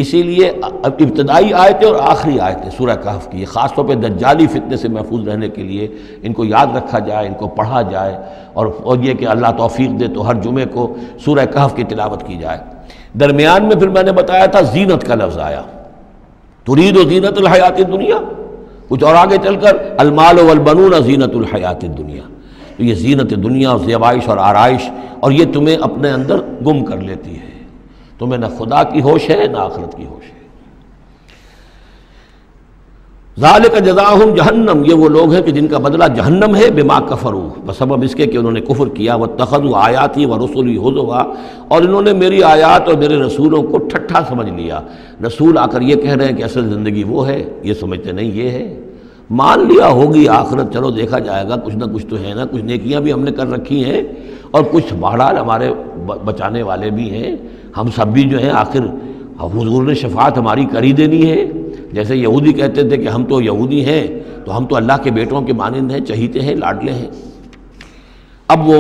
اسی لیے ابتدائی آیتیں اور آخری آیتیں سورہ کہف کی خاص طور پہ دجالی فتنے سے محفوظ رہنے کے لیے ان کو یاد رکھا جائے، ان کو پڑھا جائے، اور یہ کہ اللہ توفیق دے تو ہر جمعے کو سورہ کہف کی تلاوت کی جائے۔ درمیان میں پھر میں نے بتایا تھا زینت کا لفظ آیا، ترید و زینت الحیات الدنیا، کچھ اور آگے چل کر المال والبنون زینت الحیات الدنیا، تو یہ زینت دنیا اور زیبائش اور آرائش، اور یہ تمہیں اپنے اندر گم کر لیتی ہے، تمہیں نہ خدا کی ہوش ہے نہ آخرت کی ہوش ہے۔ ذالک جزاؤہم جہنم، یہ وہ لوگ ہیں کہ جن کا بدلہ جہنم ہے، بما کفروا، بسبب اس کے کہ انہوں نے کفر کیا، واتخذوا آیاتی ورسلی ہزوا، اور انہوں نے میری آیات اور میرے رسولوں کو ٹھٹھا سمجھ لیا۔ رسول آ کر یہ کہہ رہے ہیں کہ اصل زندگی وہ ہے، یہ سمجھتے نہیں یہ ہے۔ مان لیا ہوگی آخرت، چلو دیکھا جائے گا، کچھ نہ کچھ تو ہے نا، کچھ نیکیاں بھی ہم نے کر رکھی ہیں اور کچھ بہرحال ہمارے بچانے والے بھی ہیں، ہم سب بھی جو ہیں آخر حضور نے شفاعت ہماری کر ہی دینی ہے۔ جیسے یہودی کہتے تھے کہ ہم تو یہودی ہیں تو ہم تو اللہ کے بیٹوں کے مانند ہیں، چہیتے ہیں، لاڈلے ہیں۔ اب وہ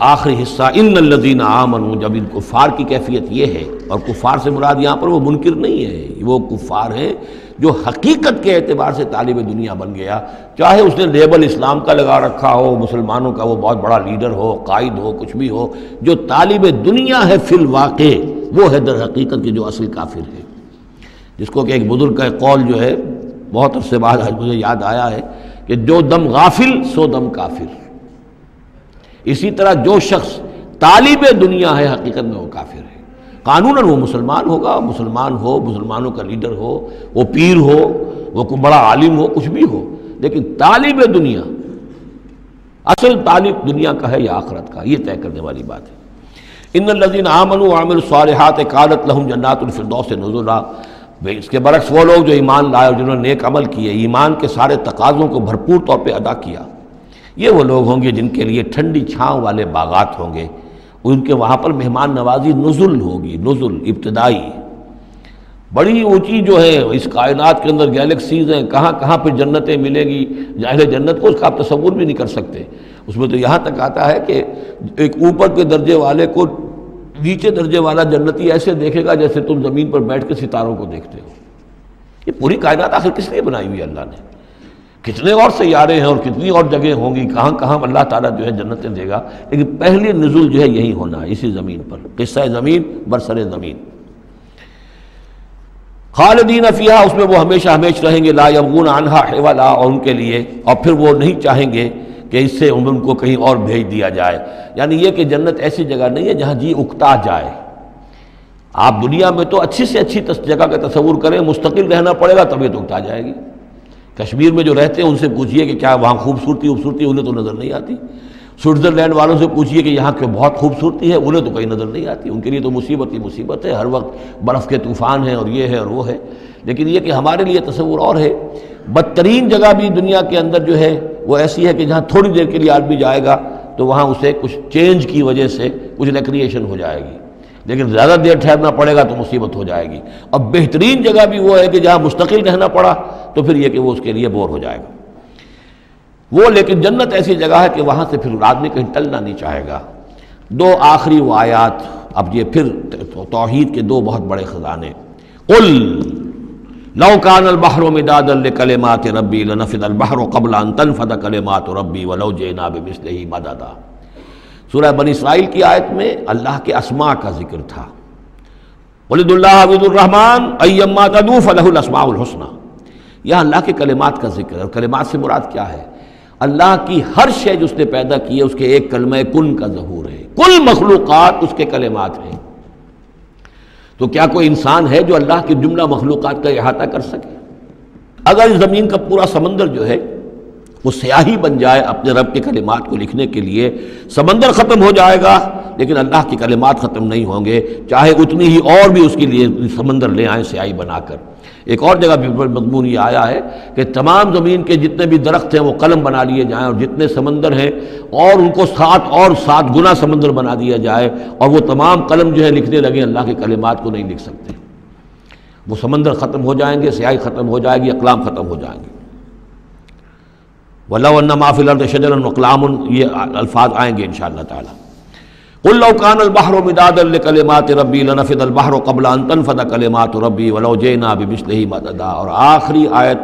آخری حصہ ان الذین آمنوا، جب ان کفار کی کیفیت یہ ہے، اور کفار سے مراد یہاں پر وہ منکر نہیں ہے، وہ کفار ہیں جو حقیقت کے اعتبار سے طالب دنیا بن گیا، چاہے اس نے لیبل اسلام کا لگا رکھا ہو، مسلمانوں کا وہ بہت بڑا لیڈر ہو، قائد ہو، کچھ بھی ہو، جو طالب دنیا ہے فی الواقع وہ ہے در حقیقت کے جو اصل کافر ہے۔ جس کو کہ ایک بزرگ کا قول جو ہے بہت عرصے بعد آج مجھے یاد آیا ہے کہ جو دم غافل سو دم کافر۔ اسی طرح جو شخص طالب دنیا ہے حقیقت میں وہ کافر ہے۔ قانوناً وہ مسلمان ہوگا، مسلمان ہو، مسلمانوں کا لیڈر ہو، وہ پیر ہو، وہ کوئی بڑا عالم ہو، کچھ بھی ہو، لیکن طالب دنیا، اصل طالب دنیا کا ہے یا آخرت کا، یہ طے کرنے والی بات ہے۔ ان الذین آمنوا وعملوا الصالحات کانت لہم جنات الفردوس نزلا، اس کے برعکس وہ لوگ جو ایمان لائے اور جنہوں نے نیک عمل کیے، ایمان کے سارے تقاضوں کو بھرپور طور پہ ادا کیا، یہ وہ لوگ ہوں گے جن کے لیے ٹھنڈی چھاؤں والے باغات ہوں گے، ان کے وہاں پر مہمان نوازی نزل ہوگی، نزل ابتدائی، بڑی اونچی جو ہے اس کائنات کے اندر گیلیکسیز ہیں، کہاں کہاں پہ جنتیں ملیں گی، اہل جنت کو اس کا آپ تصور بھی نہیں کر سکتے۔ اس میں تو یہاں تک آتا ہے کہ ایک اوپر کے درجے والے کو نیچے درجے والا جنتی ایسے دیکھے گا جیسے تم زمین پر بیٹھ کے ستاروں کو دیکھتے ہو۔ یہ پوری کائنات آخر کس لیے بنائی ہوئی اللہ نے؟ کتنے اور سیارے ہیں اور کتنی اور جگہیں ہوں گی، کہاں کہاں اللہ تعالیٰ جو ہے جنتیں دے گا، لیکن پہلی نزول جو ہے یہی ہونا ہے، اسی زمین پر، قصہ زمین برسر زمین۔ خالدین فیہا، اس میں وہ ہمیشہ ہمیشہ رہیں گے، لا یبغون عنہا حولا، اور ان کے لیے اور پھر وہ نہیں چاہیں گے کہ اس سے ان کو کہیں اور بھیج دیا جائے۔ یعنی یہ کہ جنت ایسی جگہ نہیں ہے جہاں جی اکتا جائے۔ آپ دنیا میں تو اچھی سے اچھی جگہ کا تصور کریں، مستقل رہنا پڑے گا طبیعت اکتا جائے گی۔ کشمیر میں جو رہتے ہیں ان سے پوچھئے کہ کیا وہاں خوبصورتی انہیں تو نظر نہیں آتی۔ سوئٹزرلینڈ والوں سے پوچھئے کہ یہاں کی بہت خوبصورتی ہے، انہیں تو کہیں نظر نہیں آتی، ان کے لیے تو مصیبت ہی مصیبت ہے، ہر وقت برف کے طوفان ہیں اور یہ ہے اور وہ ہے۔ لیکن یہ کہ ہمارے لیے تصور اور ہے۔ بدترین جگہ بھی دنیا کے اندر جو ہے وہ ایسی ہے کہ جہاں تھوڑی دیر کے لیے آدمی جائے گا تو وہاں اسے کچھ چینج کی وجہ سے کچھ ریکریشن ہو جائے گی، لیکن زیادہ دیر ٹھہرنا پڑے گا تو مصیبت ہو جائے گی۔ اور بہترین جگہ بھی وہ ہے کہ جہاں مستقل رہنا پڑا تو پھر یہ کہ وہ اس کے لیے بور ہو جائے گا وہ۔ لیکن جنت ایسی جگہ ہے کہ وہاں سے پھر آدمی کہیں ٹلنا نہیں چاہے گا۔ دو آخری وہ آیات، اب یہ پھر توحید کے دو بہت بڑے خزانے۔ قل لو کان البحر مدادا لکلمات ربی لنفد البحر قبل ان تنفد کلمات ربی ولو جئنا بمثلہ مددا۔ سورہ بنی اسرائیل کی آیت میں اللہ کے اسماء کا ذکر تھا۔ ولد اللہ عبد الرحمن ایما تدعو فلہ الاسماء الحسنی، یہاں اللہ کے کلمات کا ذکر ہے، اور کلمات سے مراد کیا ہے؟ اللہ کی ہر شے جو اس نے پیدا کی ہے اس کے ایک کلمہ کن کا ظہور ہے، کل مخلوقات اس کے کلمات ہیں۔ تو کیا کوئی انسان ہے جو اللہ کی جملہ مخلوقات کا احاطہ کر سکے؟ اگر اس زمین کا پورا سمندر جو ہے وہ سیاہی بن جائے اپنے رب کے کلمات کو لکھنے کے لیے، سمندر ختم ہو جائے گا لیکن اللہ کے کلمات ختم نہیں ہوں گے، چاہے اتنی ہی اور بھی اس کے لیے سمندر لے آئیں سیاہی بنا کر۔ ایک اور جگہ بھی مضمون یہ آیا ہے کہ تمام زمین کے جتنے بھی درخت ہیں وہ قلم بنا لیے جائیں، اور جتنے سمندر ہیں اور ان کو 7 گنا سمندر بنا دیا جائے، اور وہ تمام قلم جو ہے لکھنے لگے، اللہ کے کلمات کو نہیں لکھ سکتے۔ وہ سمندر ختم ہو جائیں گے، سیاہی ختم ہو جائے گی، اقلام ختم ہو جائیں گے۔ وَلَوْ أَنَّ مَا فِي الْأَرْضِ شَجَرٌ وَأَقْلَامٌ، یہ الفاظ آئیں گے انشاءاللہ تعالی۔ قُل لَّوْ كَانَ الْبَحْرُ مِدَادًا لِّكَلِمَاتِ رَبِّي لَنَفِدَ الْبَحْرُ قَبْلَ أَن تَنفَدَ كَلِمَاتُ رَبِّي وَلَوْ جِئْنَا بِمِثْلِهِ مَدَدًا۔ اور آخری آیت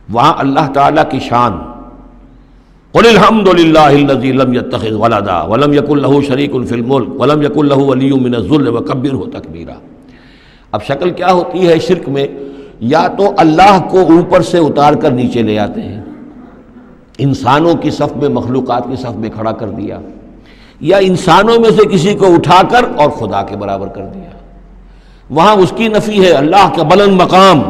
وہاں اللہ تعالیٰ کی شان، قُلِ الْحَمْدُ لِلَّهِ الَّذِي لَمْ يَتَّخِذْ وَلَدًا وَلَمْ يَكُن لَّهُ شَرِيكٌ فِي الْمُلْكِ وَلَمْ يَكُن لَّهُ وَلِيٌّ مِّنَ الذُّلِّ وَكَبِّرْهُ تَكْبِيرًا۔ اب شکل کیا ہوتی ہے شرک میں؟ یا تو اللہ کو اوپر سے اتار کر نیچے لے آتے ہیں، انسانوں کی صف میں، مخلوقات کی صف میں کھڑا کر دیا، یا انسانوں میں سے کسی کو اٹھا کر اور خدا کے برابر کر دیا، وہاں اس کی نفی ہے، اللہ کا بلند مقام۔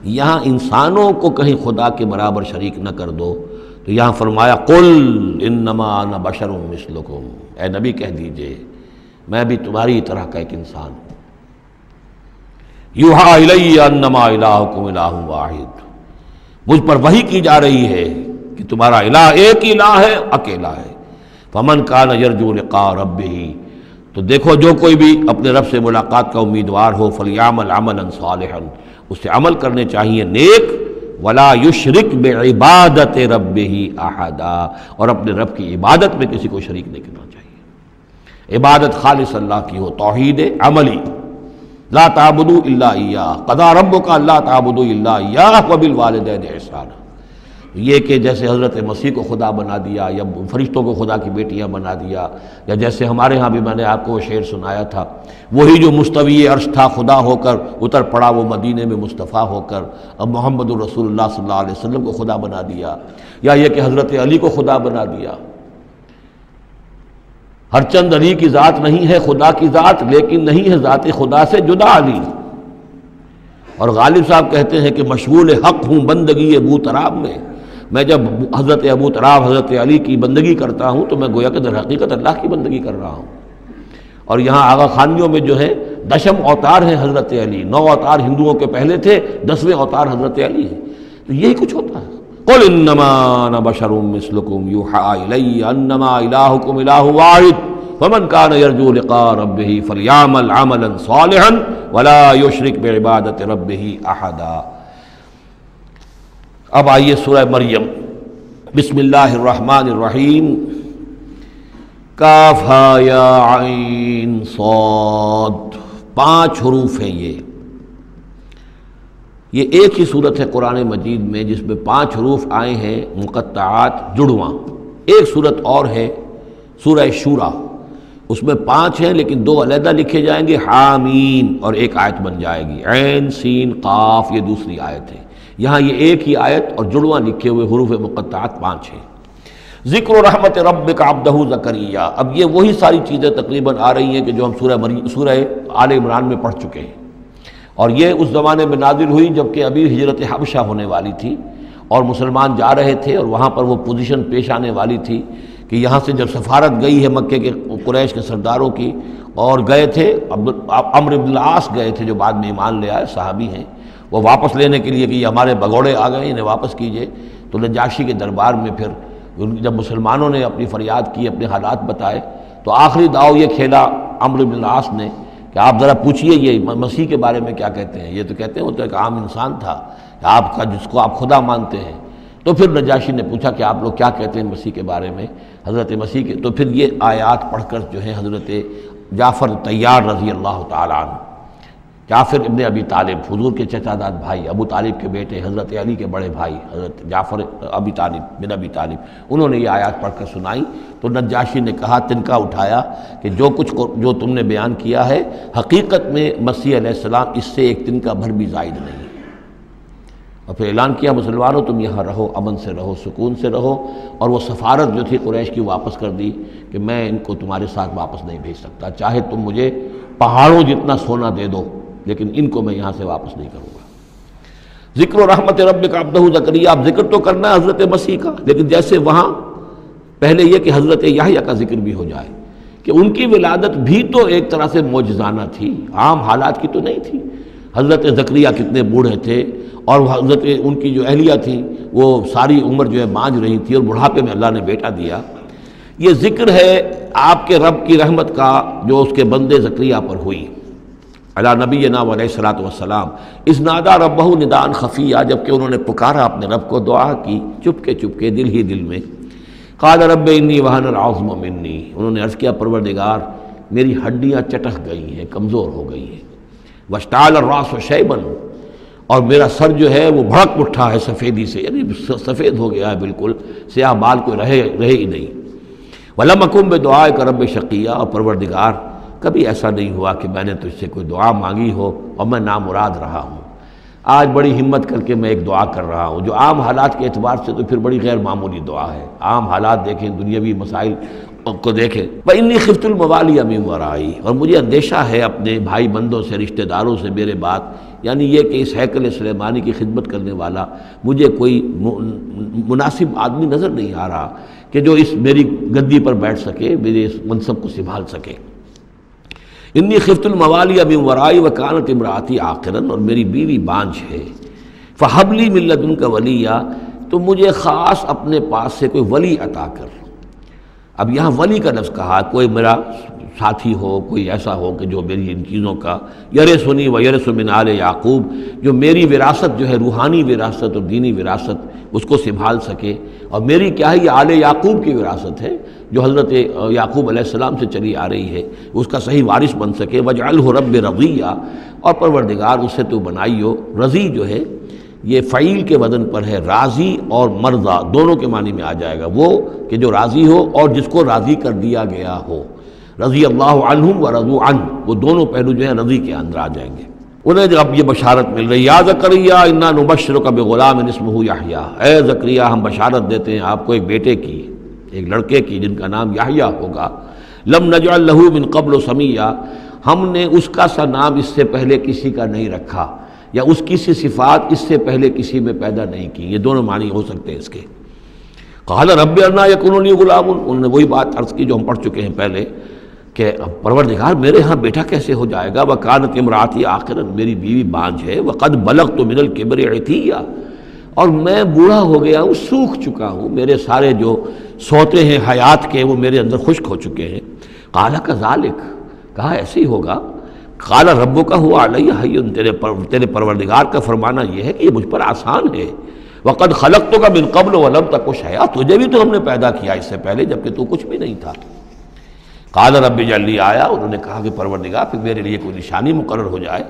یہاں انسانوں کو کہیں خدا کے برابر شریک نہ کر دو، تو یہاں فرمایا قل انما انا بشر مثلکم، اے نبی کہہ دیجئے میں بھی تمہاری طرح کا ایک انسان ہوں۔ یوحی الی انما الہکم الہ واحد، مجھ پر وحی کی جا رہی ہے کہ تمہارا الہ ایک ہی الہ ہے، اکیلا ہے۔ فمن کان یرجو لقاء ربہ، تو دیکھو جو کوئی بھی اپنے رب سے ملاقات کا امیدوار ہو، فلیعمل عملا صالحا، اسے عمل کرنے چاہیے نیک، ولا یشرک بعبادت ربہ احدا، اور اپنے رب کی عبادت میں کسی کو شریک نہیں کرنا چاہیے۔ عبادت خالص اللہ کی ہو، توحید عملی، لا تعبدوا الا ایاہ، قضى ربک الا تعبدوا الا ایاہ وبالوالدین احسانا۔ یہ کہ جیسے حضرت مسیح کو خدا بنا دیا یا فرشتوں کو خدا کی بیٹیاں بنا دیا، یا جیسے ہمارے ہاں بھی میں نے آپ کو وہ شعر سنایا تھا، وہی جو مستوی عرش تھا خدا ہو کر اتر پڑا وہ مدینے میں مصطفیٰ ہو کر، اب محمد الرسول اللہ صلی اللہ علیہ وسلم کو خدا بنا دیا، یا یہ کہ حضرت علی کو خدا بنا دیا۔ ہر چند علی کی ذات نہیں ہے خدا کی ذات، لیکن نہیں ہے ذات خدا سے جدا علی۔ اور غالب صاحب کہتے ہیں کہ مشغول حق ہوں بندگی ابو تراب میں جب حضرت ابو تراب حضرت علی کی بندگی کرتا ہوں تو میں گویا کہ در حقیقت اللہ کی بندگی کر رہا ہوں۔ اور یہاں آغا خانیوں میں جو ہے 10 اوتار ہیں حضرت علی، 9 اوتار ہندوؤں کے پہلے تھے، 10ویں اوتار حضرت علی ہیں، تو یہی کچھ ہوتا ہے۔ قل انما انا بشر مثلکم یوحی الی انما الہکم الہ واحد فمن کان یرجو لقاء ربہ فلیعمل عملا صالحا ولا یشرک بعبادت ربہ احدا۔ اب آئیے سورہ مریم، بسم اللہ الرحمن الرحیم، کاف ہا یا عین صاد، 5 حروف ہیں یہ ایک ہی صورت ہے قرآن مجید میں جس میں 5 حروف آئے ہیں مقطعات جڑواں۔ ایک صورت اور ہے سورہ شورا، اس میں 5 ہیں لیکن 2 علیحدہ لکھے جائیں گے، حامیم، اور ایک آیت بن جائے گی، عین سین قاف، یہ دوسری آیت ہے۔ یہاں یہ ایک ہی آیت اور جڑواں لکھے ہوئے حروف مقطعات 5 ہیں۔ ذکر رحمت ربک عبدہ زکریا، اب یہ وہی ساری چیزیں تقریباً آ رہی ہیں کہ جو ہم سورہ آل عمران میں پڑھ چکے ہیں، اور یہ اس زمانے میں نازل ہوئی جبکہ ابھی ہجرت حبشہ ہونے والی تھی اور مسلمان جا رہے تھے، اور وہاں پر وہ پوزیشن پیش آنے والی تھی کہ یہاں سے جب سفارت گئی ہے مکے کے قریش کے سرداروں کی، اور گئے تھے عمرو بن العاص گئے تھے جو بعد میں ایمان لے آئے، صحابی ہیں، وہ واپس لینے کے لیے کہ یہ ہمارے بگوڑے آ گئے، انہیں واپس کیجئے۔ تو نجاشی کے دربار میں پھر جب مسلمانوں نے اپنی فریاد کی، اپنے حالات بتائے، تو آخری داؤ یہ کھیلا عمرو بن العاص نے کہ آپ ذرا پوچھئے یہ مسیح کے بارے میں کیا کہتے ہیں، یہ تو کہتے ہیں وہ تو ایک عام انسان تھا آپ کا جس کو آپ خدا مانتے ہیں۔ تو پھر نجاشی نے پوچھا کہ آپ لوگ کیا کہتے ہیں مسیح کے بارے میں، حضرت مسیح کے، تو پھر یہ آیات پڑھ کر جو ہے حضرت جعفر طیار رضی اللہ تعالیٰ عنہ، جعفر ابن ابی طالب، حضور کے چچا داد بھائی، ابو طالب کے بیٹے، حضرت علی کے بڑے بھائی حضرت جعفر ابی طالب بن ابی طالب، انہوں نے یہ آیات پڑھ کر سنائی۔ تو نجاشی نے کہا، تنکا اٹھایا کہ جو تم نے بیان کیا ہے حقیقت میں مسیح علیہ السلام اس سے ایک تنکا بھر بھی زائد نہیں ہے۔ اور پھر اعلان کیا، مسلمانوں تم یہاں رہو، امن سے رہو، سکون سے رہو، اور وہ سفارت جو تھی قریش کی واپس کر دی کہ میں ان کو تمہارے ساتھ واپس نہیں بھیج سکتا، چاہے تم مجھے پہاڑوں جتنا سونا دے دو لیکن ان کو میں یہاں سے واپس نہیں کروں گا۔ ذکر و رحمت ربک عبدہ زکریا، اب ذکر تو کرنا ہے حضرت مسیح کا، لیکن جیسے وہاں پہلے یہ کہ حضرت یحییٰ کا ذکر بھی ہو جائے کہ ان کی ولادت بھی تو ایک طرح سے معجزانہ تھی، عام حالات کی تو نہیں تھی۔ حضرت زکریا کتنے بوڑھے تھے، اور حضرت ان کی جو اہلیہ تھی وہ ساری عمر جو ہے مانج رہی تھی، اور بڑھاپے میں اللہ نے بیٹا دیا۔ یہ ذکر ہے آپ کے رب کی رحمت کا جو اس کے بندے زکریا پر ہوئی، علی نبینا علیہ الصلوۃ والسلام، اذ نادى ربہ نداء خفیا، جبکہ انہوں نے پکارا اپنے رب کو، دعا کی چپ کے دل ہی دل میں۔ قال رب انی وہن العظم منی، انہوں نے عرض کیا پروردگار میری ہڈیاں چٹک گئی ہیں، کمزور ہو گئی ہیں، واشتعل الراس شیبا، اور میرا سر جو ہے وہ بھڑک اٹھا ہے سفیدی سے، یعنی سفید ہو گیا ہے بالکل، سیاہ بال کوئی رہے ہی نہیں۔ ولم اکن بدعائک رب شقیا، اور پروردگار کبھی ایسا نہیں ہوا کہ میں نے تجھ سے کوئی دعا مانگی ہو اور میں نامراد رہا ہوں۔ آج بڑی ہمت کر کے میں ایک دعا کر رہا ہوں جو عام حالات کے اعتبار سے تو پھر بڑی غیر معمولی دعا ہے۔ عام حالات دیکھیں، دنیاوی مسائل کو دیکھیں وَإِنِّي خِفْتُ الْمَوَالِيَ مِنْ وَرَائِي، اور مجھے اندیشہ ہے اپنے بھائی بندوں سے، رشتہ داروں سے میرے بعد، یعنی یہ کہ اس ہیکل سلیمانی کی خدمت کرنے والا مجھے کوئی مناسب آدمی نظر نہیں آ رہا کہ جو اس میری گدی پر بیٹھ سکے، میرے اس منصب کو سنبھال سکے۔ انی خفت الموالی من ورائی وکانت امراتی عاقرا، اور میری بیوی بانجھ ہے، فہب لی من لدنک ولیہ، تو مجھے خاص اپنے پاس سے کوئی ولی عطا کر۔ اب یہاں ولی کا لفظ کہا، کوئی میرا ساتھی ہو، کوئی ایسا ہو کہ جو میری ان چیزوں کا یرثنی و یرث من آل یعقوب، جو میری وراثت جو ہے روحانی وراثت اور دینی وراثت اس کو سنبھال سکے، اور میری کیا ہے یہ آل یعقوب کی وراثت ہے جو حضرت یعقوب علیہ السلام سے چلی آ رہی ہے، اس کا صحیح وارث بن سکے۔ وجعلہ رب رضیہ، اور پروردگار اسے تو بنائی ہو، رضی جو ہے یہ فعیل کے وزن پر ہے، راضی اور مرضی دونوں کے معنی میں آ جائے گا، وہ کہ جو راضی ہو اور جس کو راضی کر دیا گیا ہو، رضی اللہ عنہم ورضوا عنہ، وہ دونوں پہلو جو ہیں رضی کے اندر آ جائیں گے۔ انہیں جب اب یہ بشارت مل رہی، یا زکریا انا نبشرک بغلام اسمہ یحییٰ، اے زکریا ہم بشارت دیتے ہیں آپ کو ایک بیٹے کی، ایک لڑکے کی جن کا نام یحییٰ ہوگا، لم نجعل لہ من قبل سمیہ، ہم نے اس کا سا نام اس سے پہلے کسی کا نہیں رکھا، یا اس کی سی صفات اس سے پہلے کسی میں پیدا نہیں کی، یہ دونوں معنی ہو سکتے ہیں اس کے۔ قال رب انا یکون لی غلام، انہوں نے وہی بات عرض کی جو ہم پڑھ چکے ہیں پہلے کہ پروردگار میرے ہاں بیٹا کیسے ہو جائے گا، وکانت امراتی عاقرا، میری بیوی بانجھ ہے، وقد بلغت من الکبر عتیہ، اور میں بوڑھا ہو گیا ہوں، سوکھ چکا ہوں، میرے سارے جو سوتے ہیں حیات کے وہ میرے اندر خشک ہو چکے ہیں۔ قال کذالک، کہا ایسے ہی ہوگا۔ قال ربک هو علی ہین، تیرے پروردگار کا فرمانا یہ ہے کہ یہ مجھ پر آسان ہے۔ وقد خلقتک من قبل ولم تک شیئا، تجھے بھی تو ہم نے پیدا کیا اس سے پہلے جبکہ تو کچھ بھی نہیں تھا۔ قال رب اجعل لی آیا، انہوں نے کہا کہ پروردگار پھر میرے لیے کوئی نشانی مقرر ہو جائے۔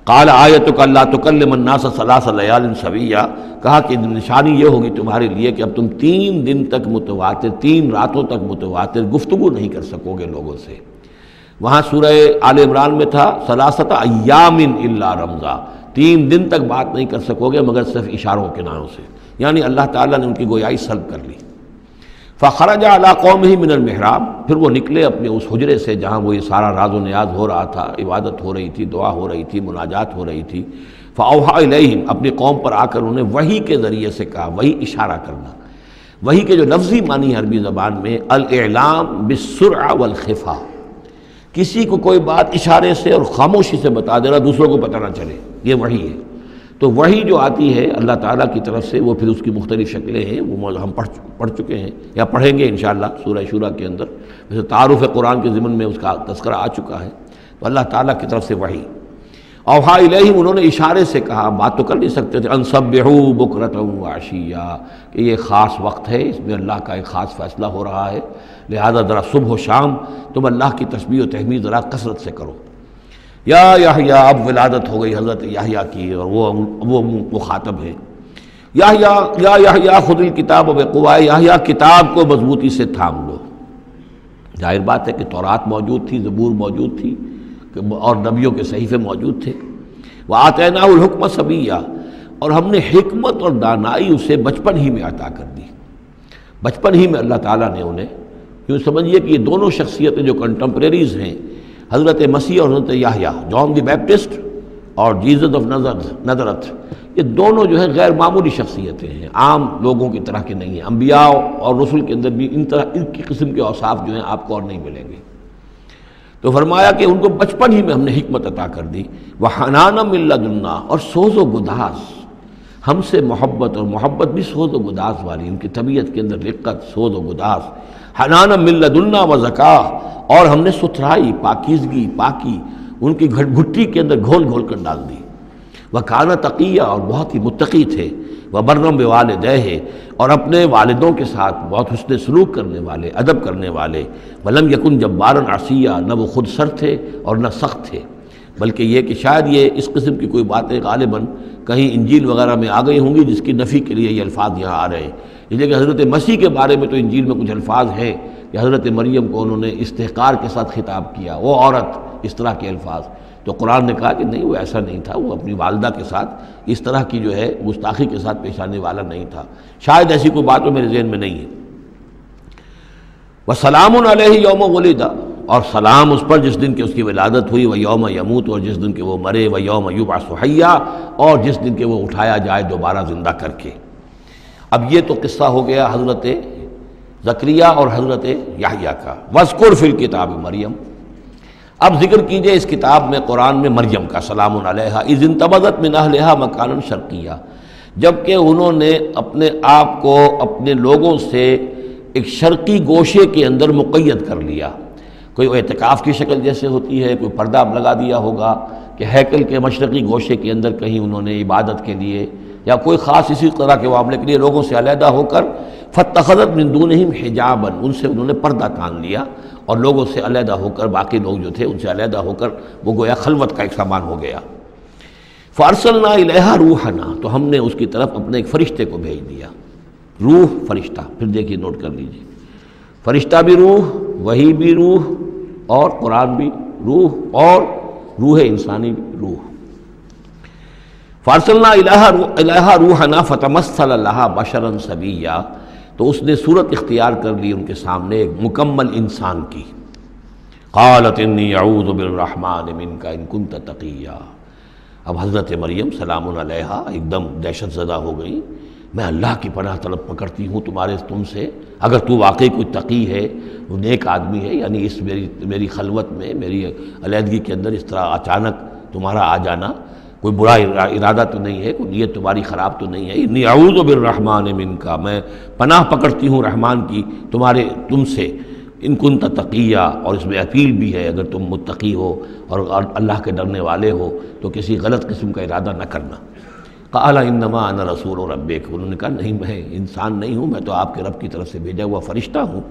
قال آیتک الا تکلم الناس ثلاث لیال سویا، کہا کہ نشانی یہ ہوگی تمہارے لیے کہ اب تم 3 دن تک متواتر، 3 راتوں تک متواتر گفتگو نہیں کر سکو گے لوگوں سے۔ وہاں سورہ آل عمران میں تھا ثلاثۃ ایام الا رمزا، 3 دن تک بات نہیں کر سکو گے مگر صرف اشاروں کے ناموں سے، یعنی اللہ تعالیٰ نے ان کی گویائی سلب کر لی۔ فخرج علی قومہ من المحراب، پھر وہ نکلے اپنے اس حجرے سے جہاں وہ یہ سارا راز و نیاز ہو رہا تھا، عبادت ہو رہی تھی، دعا ہو رہی تھی، مناجات ہو رہی تھی۔ فاوحی الیہم، اپنی قوم پر آ کر انہیں وحی کے ذریعے سے کہا، وحی اشارہ کرنا، وحی کے جو لفظی معنی ہے عربی زبان میں الاعلام بالسرعہ والخفا، کسی کو کوئی بات اشارے سے اور خاموشی سے بتا دینا، دوسروں کو پتہ نہ چلے، یہ وحی ہے۔ تو وحی جو آتی ہے اللہ تعالیٰ کی طرف سے، وہ پھر اس کی مختلف شکلیں ہیں، وہ ہم پڑھ چکے ہیں یا پڑھیں گے انشاءاللہ سورہ شورى کے اندر، جیسے تعارف قرآن کے ضمن میں اس کا تذکرہ آ چکا ہے۔ تو اللہ تعالیٰ کی طرف سے وحی، اوحا الیہم، انہوں نے اشارے سے کہا، بات تو کر نہیں سکتے تھے، ان سبحوا بکرۃ وعشیا، کہ یہ خاص وقت ہے، اس میں اللہ کا ایک خاص فیصلہ ہو رہا ہے، لہذا ذرا صبح و شام تم اللہ کی تسبیح و تحمید ذرا کثرت سے کرو۔ یا یحییٰ، اب ولادت ہو گئی حضرت یحییٰ کی، اور وہ مخاطب ہے۔ یا یحییٰ خذ الکتاب بقوۃ، یحییٰ کتاب کو مضبوطی سے تھام لو۔ ظاہر بات ہے کہ تورات موجود تھی، زبور موجود تھی، اور نبیوں کے صحیفے موجود تھے۔ وآتیناہ الحکم صبیہ، اور ہم نے حکمت اور دانائی اسے بچپن ہی میں عطا کر دی، بچپن ہی میں اللہ تعالیٰ نے انہیں، یوں سمجھیے کہ یہ دونوں شخصیتیں جو کنٹمپریریز ہیں، حضرت مسیح اور حضرت یحییٰ، جان دی بیپٹسٹ اور جیزس آف نظرت، یہ دونوں جو ہے غیر معمولی شخصیتیں ہیں، عام لوگوں کی طرح کے نہیں ہیں۔ انبیاء اور رسل کے اندر بھی ان کی قسم کے اوصاف جو ہیں آپ کو اور نہیں ملیں گے۔ تو فرمایا کہ ان کو بچپن ہی میں ہم نے حکمت عطا کر دی، وحنانا من لدنا، اور سوز و گداز، ہم سے محبت، اور محبت بھی سوز و گداز والی، ان کی طبیعت کے اندر رقت، سوز و گداز، حنانا من لدنا وزکاہ، اور ہم نے ستھرائی، پاکیزگی، پاکی ان کی گھٹی کے اندر گھول گھول کر ڈال دی۔ وکانہ تقیہ، اور بہت ہی متقی تھے، وبرم بوالدیہ، اور اپنے والدوں کے ساتھ بہت حسن سلوک کرنے والے، ادب کرنے والے، ولم یکن جبارا عصیہ، نہ وہ خود سر تھے اور نہ سخت تھے، بلکہ یہ کہ شاید یہ اس قسم کی کوئی باتیں غالباً کہیں انجیل وغیرہ میں آ گئی ہوں گی جس کی نفی کے لیے یہ الفاظ یہاں آ رہے ہیں۔ اس لیے کہ حضرت مسیح کے بارے میں تو انجیل میں کچھ الفاظ ہیں کہ حضرت مریم کو انہوں نے استحقار کے ساتھ خطاب کیا، وہ عورت، اس طرح کے الفاظ، تو قرآن نے کہا کہ نہیں، وہ ایسا نہیں تھا، وہ اپنی والدہ کے ساتھ اس طرح کی جو ہے گستاخی کے ساتھ پیش آنے والا نہیں تھا، شاید ایسی کوئی بات تو میرے ذہن میں نہیں ہے۔ وسلام علیہ یوم ولد، اور سلام اس پر جس دن کہ اس کی ولادت ہوئی، ویوم یموت، اور جس دن کہ وہ مرے، ویوم یبعث حیا، اور جس دن کہ وہ اٹھایا جائے دوبارہ زندہ کر کے۔ اب یہ تو قصہ ہو گیا حضرت زکریا اور حضرت یحییٰ کا۔ وَاذْكُرْ فِي الْكِتَابِ مریم، اب ذکر کیجئے اس کتاب میں، قرآن میں، مریم کا، سلام علیہا اذ انتبذت من اہلہا مکانا شرقیہ، جبکہ انہوں نے اپنے آپ کو اپنے لوگوں سے ایک شرقی گوشے کے اندر مقید کر لیا۔ کوئی اعتکاف کی شکل جیسے ہوتی ہے، کوئی پردہ لگا دیا ہوگا کہ ہیکل کے مشرقی گوشے کے اندر کہیں انہوں نے عبادت کے لیے یا کوئی خاص اسی طرح کے معاملے کے لیے لوگوں سے علیحدہ ہو کر، فاتخذت من دونہم حجابا، ان سے انہوں نے پردہ تان لیا اور لوگوں سے علیحدہ ہو کر، باقی لوگ جو تھے ان سے علیحدہ ہو کر وہ گویا خلوت کا ایک سامان ہو گیا۔ فارسلنا الیہا روحنا، تو ہم نے اس کی طرف اپنے ایک فرشتے کو بھیج دیا۔ روح، فرشتہ، پھر دیکھیے نوٹ کر لیجیے، فرشتہ بھی روح، وحی بھی روح، اور قرآن بھی روح، اور روح انسانی بھی روح۔ فارسلنا الیہا روحنا فتمثل لہا بشرا سویا، تو اس نے صورت اختیار کر لی ان کے سامنے ایک مکمل انسان کی۔ قالت انی اعوذ بالرحمن منک ان کنت تقیا، اب حضرت مریم سلام علیہا ایک دم دہشت زدہ ہو گئی، میں اللہ کی پناہ طلب پکڑتی ہوں تم سے، اگر تو واقعی کوئی تقی ہے، وہ نیک آدمی ہے، یعنی اس میری خلوت میں، میری علیحدگی کے اندر اس طرح اچانک تمہارا آ جانا کوئی برا ارادہ تو نہیں ہے، کوئی نیت تمہاری خراب تو نہیں ہے۔ انی اعوذ بالرحمن منک، میں پناہ پکڑتی ہوں رحمان کی تم سے، ان کنت تقیہ، اور اس میں اپیل بھی ہے اگر تم متقی ہو اور اللہ کے ڈرنے والے ہو تو کسی غلط قسم کا ارادہ نہ کرنا۔ قال انما انا رسول ربک، انہوں نے کہا نہیں، میں انسان نہیں ہوں، میں تو آپ کے رب کی طرف سے بھیجا ہوا فرشتہ ہوں۔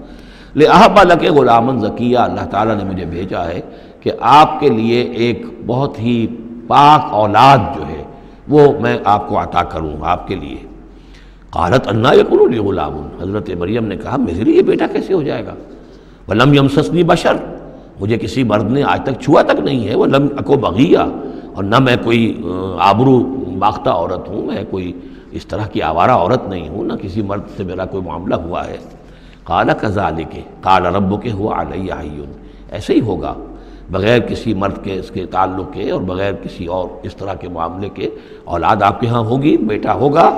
لأہب لک غلاما زکیہ، اللہ تعالیٰ نے مجھے بھیجا ہے کہ آپ کے لیے ایک بہت ہی پاک اولاد جو ہے وہ میں آپ کو عطا کروں آپ کے لیے۔ قالت انا یکون لی غلام، حضرت مریم نے کہا میرے لیے بیٹا کیسے ہو جائے گا؟ ولم یمسسنی بشر، مجھے کسی مرد نے آج تک چھوا تک نہیں ہے، ولم اکو بغیہ، اور نہ میں کوئی آبرو باختہ عورت ہوں، میں کوئی اس طرح کی آوارہ عورت نہیں ہوں، نہ کسی مرد سے میرا کوئی معاملہ ہوا ہے۔ قال کذالک قال ربک هو علی حی، ایسے ہی ہوگا، بغیر کسی مرد کے اس کے تعلق کے اور بغیر کسی اور اس طرح کے معاملے کے اولاد آپ کے ہاں ہوگی، بیٹا ہوگا۔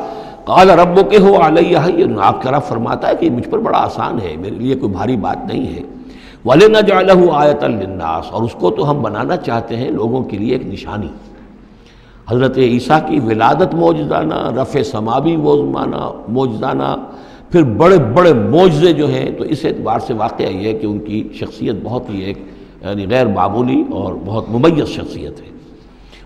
قال ربک هو علی حی، آپ کا رب فرماتا ہے کہ مجھ پر بڑا آسان ہے، میرے لیے کوئی بھاری بات نہیں ہے۔ وَلِنَجْعَلَهُ آیَةً لِلنَّاسِ، اور اس کو تو ہم بنانا چاہتے ہیں لوگوں کے لیے ایک نشانی۔ حضرت عیسیٰ کی ولادت معجزانہ، رفع سماوی معجزانہ، پھر بڑے بڑے معجزے جو ہیں، تو اس اعتبار سے واقعہ یہ ہے کہ ان کی شخصیت بہت ہی ایک یعنی غیر معمولی اور بہت ممیز شخصیت ہے۔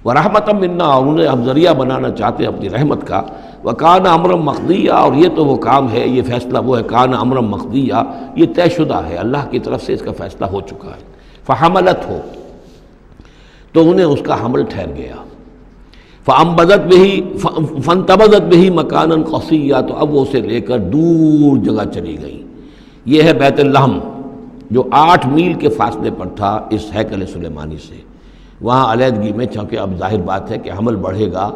وَرَحْمَةً مِنَّا، اور انہیں ہم ذریعہ بنانا چاہتے ہیں اپنی رحمت کا۔ وَكَانَ أَمْرًا مَقْضِيًّا، اور یہ تو وہ کام ہے، یہ فیصلہ وہ ہے، كَانَ أَمْرًا مَقْضِيًّا، یہ طے شدہ ہے، اللہ کی طرف سے اس کا فیصلہ ہو چکا ہے۔ فَحَمَلَتْهُ، تو انہیں اس کا حمل ٹھہر گیا۔ فَانْبَذَتْ بِهِ فَانْتَبَذَتْ بِهِ مَكَانًا قَصِيًّا، تو اب وہ اسے لے کر دور جگہ چلی گئی۔ یہ ہے بیت لحم، جو 8 میل کے فاصلے پر تھا اس ہیکل سلیمانی سے۔ وہاں علیحدگی میں، چونکہ اب ظاہر بات ہے کہ حمل بڑھے گا،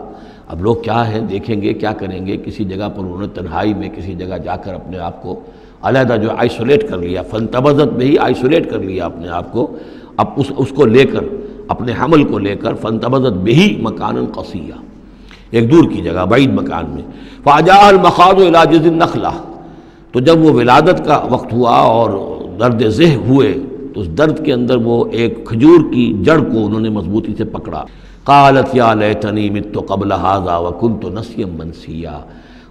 اب لوگ کیا ہیں دیکھیں گے، کیا کریں گے، کسی جگہ پر انہوں نے تنہائی میں کسی جگہ جا کر اپنے آپ کو علیحدہ جو آئسولیٹ کر لیا، فانتبذت بہی، آئسولیٹ کر لیا اپنے آپ کو، اب اس کو لے کر، اپنے حمل کو لے کر، فانتبذت بہی مکانا قصیا، ایک دور کی جگہ، بعید مکان میں۔ فاجاء المخاض الی جذع النخلہ، تو جب وہ ولادت کا وقت ہوا اور درد ذہ ہوئے تو اس درد کے اندر وہ ایک کھجور کی جڑ کو انہوں نے مضبوطی سے پکڑا۔ قالت یا لیتنی مت قبل ھذا وکنت نسیا منسیا،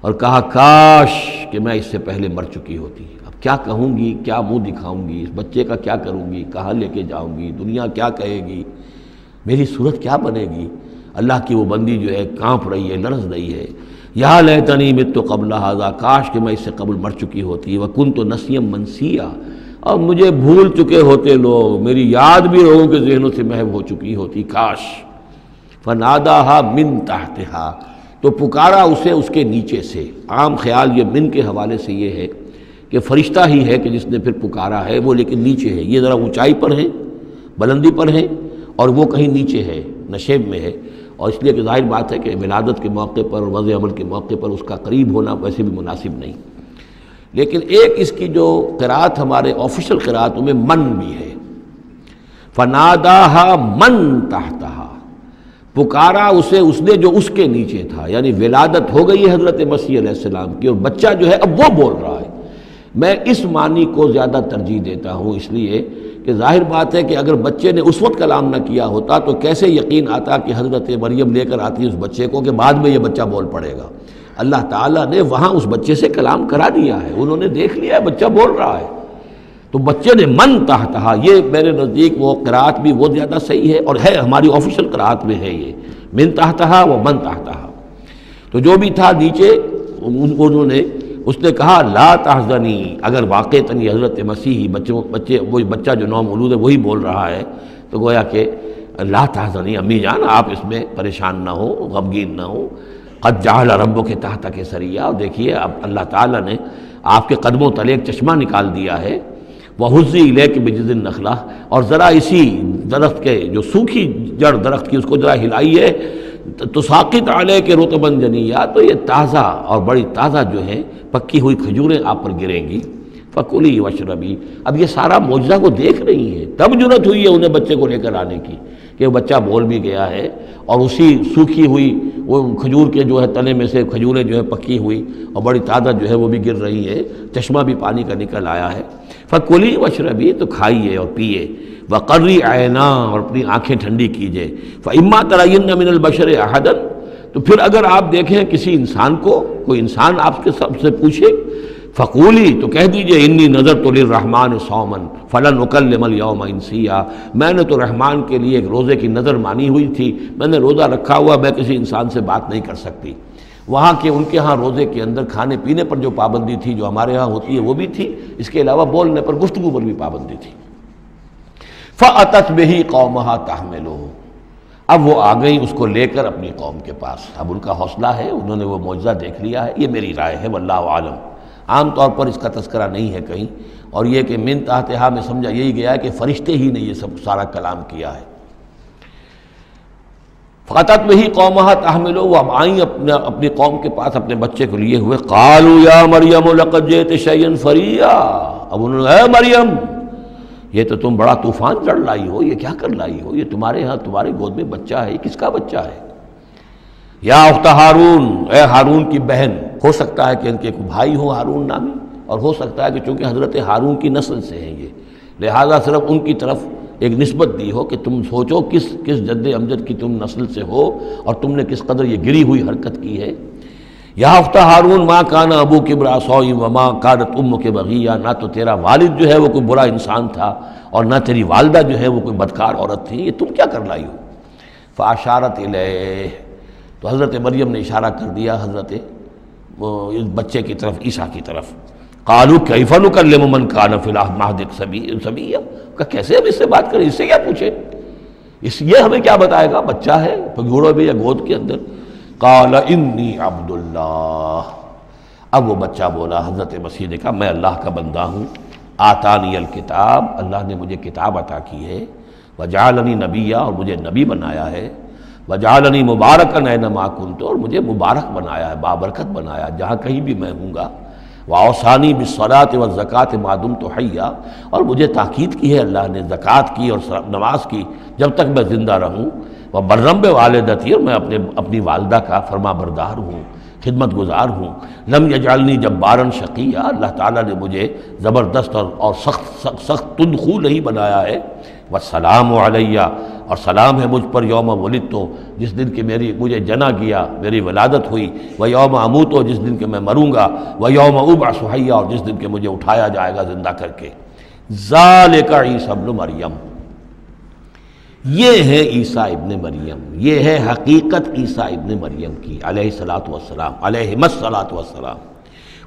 اور کہا کاش کہ میں اس سے پہلے مر چکی ہوتی۔ اب کیا کہوں گی، کیا منہ دکھاؤں گی، اس بچے کا کیا کروں گی، کہاں لے کے جاؤں گی، دنیا کیا کہے گی، میری صورت کیا بنے گی۔ اللہ کی وہ بندی جو ہے کانپ رہی ہے، لرز رہی ہے۔ یا لیتنی مت قبل ھذا، کاش کہ میں اس سے قبل مر چکی ہوتی، وکنت نسیا منسیا، اور مجھے بھول چکے ہوتے لوگ، میری یاد بھی لوگوں کے ذہنوں سے محو ہو چکی ہوتی، کاش۔ فناداہا من تحتہا، تو پکارا اسے اس کے نیچے سے۔ عام خیال یہ من کے حوالے سے یہ ہے کہ فرشتہ ہی ہے کہ جس نے پھر پکارا ہے، وہ لیکن نیچے ہے، یہ ذرا اونچائی پر ہے، بلندی پر ہے، اور وہ کہیں نیچے ہے، نشیب میں ہے، اور اس لیے کہ ظاہر بات ہے کہ ولادت کے موقع پر اور وضع عمل کے موقع پر اس کا قریب ہونا ویسے بھی مناسب نہیں۔ لیکن ایک اس کی جو قرات ہمارے آفیشل قراتوں میں من بھی ہے، فناداہا من تحتہا، پکارا اسے اس نے جو اس کے نیچے تھا، یعنی ولادت ہو گئی ہے حضرت مسیح علیہ السلام کی اور بچہ جو ہے اب وہ بول رہا ہے۔ میں اس معنی کو زیادہ ترجیح دیتا ہوں، اس لیے کہ ظاہر بات ہے کہ اگر بچے نے اس وقت کلام نہ کیا ہوتا تو کیسے یقین آتا کہ حضرت مریم لے کر آتی اس بچے کو کہ بعد میں یہ بچہ بول پڑے گا۔ اللہ تعالیٰ نے وہاں اس بچے سے کلام کرا دیا ہے، انہوں نے دیکھ لیا ہے بچہ بول رہا ہے، تو بچے نے من تحتہا، یہ میرے نزدیک وہ قرات بھی وہ زیادہ صحیح ہے اور ہے ہماری آفیشل قرات میں ہے یہ من تحتہا و من تحتہا۔ تو جو بھی تھا نیچے انہوں نے اس نے کہا لا تحزنی، اگر واقعتاً یہ حضرت مسیح بچے وہ بچہ جو نو مولود ہے وہی بول رہا ہے تو گویا کہ لا تحزنی امی جان آپ اس میں پریشان نہ ہو، غمگین نہ ہو، قد جعل ربک تحتک سریا، اور دیکھیے اب اللہ تعالیٰ نے آپ کے قدموں تلے ایک چشمہ نکال دیا ہے، وَحُزِّ إِلَيْكِ بِجِذِعِ النَّخْلَةِ، اور ذرا اسی درخت کے جو سوکھی جڑ درخت کی اس کو ذرا ہلائیے، تُسَاقِطْ عَلَيْكِ رُطْبًا جَنِيًّا، تو یہ تازہ اور بڑی تازہ جو ہیں پکی ہوئی کھجوریں آپ پر گریں گی، فَكُلِي وَاشْرَبِي۔ اب یہ سارا معجزہ کو دیکھ رہی ہیں، تب جرأت ہوئی ہے انہیں بچے کو لے کر آنے کی کہ وہ بچہ بول بھی گیا ہے اور اسی سوکھی ہوئی وہ کھجور کے جو ہے تنے میں سے کھجوریں جو ہے پکی ہوئی اور بڑی تازہ جو ہے وہ بھی گر رہی ہے، چشمہ بھی پانی کا نکل آیا ہے۔ فَكُلِي وَاشْرَبِي، تو کھائیے اور پیئے، وَقَرِّ عَيْنَا، اور اپنی آنکھیں ٹھنڈی کیجیے، فَإِمَّا تَرَيِنَّ مِنَ الْبَشَرِ أَحَدًا، تو پھر اگر آپ دیکھیں کسی انسان کو، کوئی انسان آپ کے سب سے پوچھے، فقولی، تو کہہ دیجئے انی نذرت للرحمن صوما فلن اکلم اليوم انسیا، میں نے تو رحمان کے لیے ایک روزے کی نظر مانی ہوئی تھی، میں نے روزہ رکھا ہوا، میں کسی انسان سے بات نہیں کر سکتی۔ وہاں کے ان کے ہاں روزے کے اندر کھانے پینے پر جو پابندی تھی جو ہمارے ہاں ہوتی ہے وہ بھی تھی، اس کے علاوہ بولنے پر گفتگو پر بھی پابندی تھی۔ فأتت بہ قومہا تحملہ، اب وہ آ گئی اس کو لے کر اپنی قوم کے پاس، اب ان کا حوصلہ ہے، انہوں نے وہ معجزہ دیکھ لیا ہے، یہ میری رائے ہے واللہ عالم، عام طور پر اس کا تذکرہ نہیں ہے کہیں، اور یہ کہ من تحتہا میں سمجھا یہی گیا ہے کہ فرشتے ہی نے یہ سب سارا کلام کیا ہے۔ فاتت بہ قومہا تحملہ، وہ اب آئیں اپنی قوم کے پاس اپنے بچے کو لیے ہوئے، قالوا یا مریم لقد جئت شیئا فریا، اب انہوں نے اے مریم یہ تو تم بڑا طوفان چڑھ لائی ہو، یہ کیا کر لائی ہو، یہ تمہارے ہاں تمہارے گود میں بچہ ہے، یہ کس کا بچہ ہے؟ یا اخت ہارون، اے ہارون کی بہن، ہو سکتا ہے کہ ان کے کوئی بھائی ہو ہارون نامی، اور ہو سکتا ہے کہ چونکہ حضرت ہارون کی نسل سے ہیں یہ، لہذا صرف ان کی طرف ایک نسبت دی ہو کہ تم سوچو کس جد امجد کی تم نسل سے ہو اور تم نے کس قدر یہ گری ہوئی حرکت کی ہے۔ یا اخت ہارون ما کان ابوک امرأ سوء وما کانت امک بغیہ، نہ تو تیرا والد جو ہے وہ کوئی برا انسان تھا اور نہ تیری والدہ جو ہے وہ کوئی بدکار عورت تھی، یہ تم کیا کر لائی ہو؟ فاشارت الیہ، تو حضرت مریم نے اشارہ کر دیا حضرت اس بچے کی طرف، عیسیٰ کی طرف۔ قالوا کیف نکلم من کان فی المہد صبیا، کہ کیسے ہم اس سے بات کریں، اس سے کیا پوچھیں، یہ ہمیں کیا بتائے گا، بچہ ہے پگھوڑوں میں یا گود کے اندر۔ قال انی عبد اللہ، اب وہ بچہ بولا، حضرت مسیح نے کہا میں اللہ کا بندہ ہوں، آتانی الکتاب، اللہ نے مجھے کتاب عطا کی ہے، وجعلنی نبیا، اور مجھے نبی بنایا ہے، وجعلنی مبارکا اینما کنت، اور مجھے مبارک بنایا ہے، بابرکت بنایا جہاں کہیں بھی میں ہوں گا، واوصانی بالصلاۃ والزکاۃ ما دمت حیا، اور مجھے تاکید کی ہے اللہ نے زکوٰۃ کی اور نماز کی جب تک میں زندہ رہوں، وبرم بوالدتی، اور میں اپنی والدہ کا فرما بردار ہوں، خدمت گزار ہوں، لم یجعلنی جبارا شقیا، اللہ تعالیٰ نے مجھے زبردست اور سخت تندخو نہیں بنایا ہے، والسلام علیہ، اور سلام ہے مجھ پر یوم ولدت، جس دن کہ مجھے جنا گیا، میری ولادت ہوئی، ویوم اموت، جس دن کہ میں مروں گا، ویوم ابعث حیا، اور جس دن کہ مجھے اٹھایا جائے گا زندہ کر کے۔ ذالک عیسی ابن مریم، یہ ہے عیسیٰ ابن مریم، یہ ہے حقیقت عیسیٰ ابن مریم کی علیہ الصلاۃ والسلام، علیہم الصلاۃ والسلام۔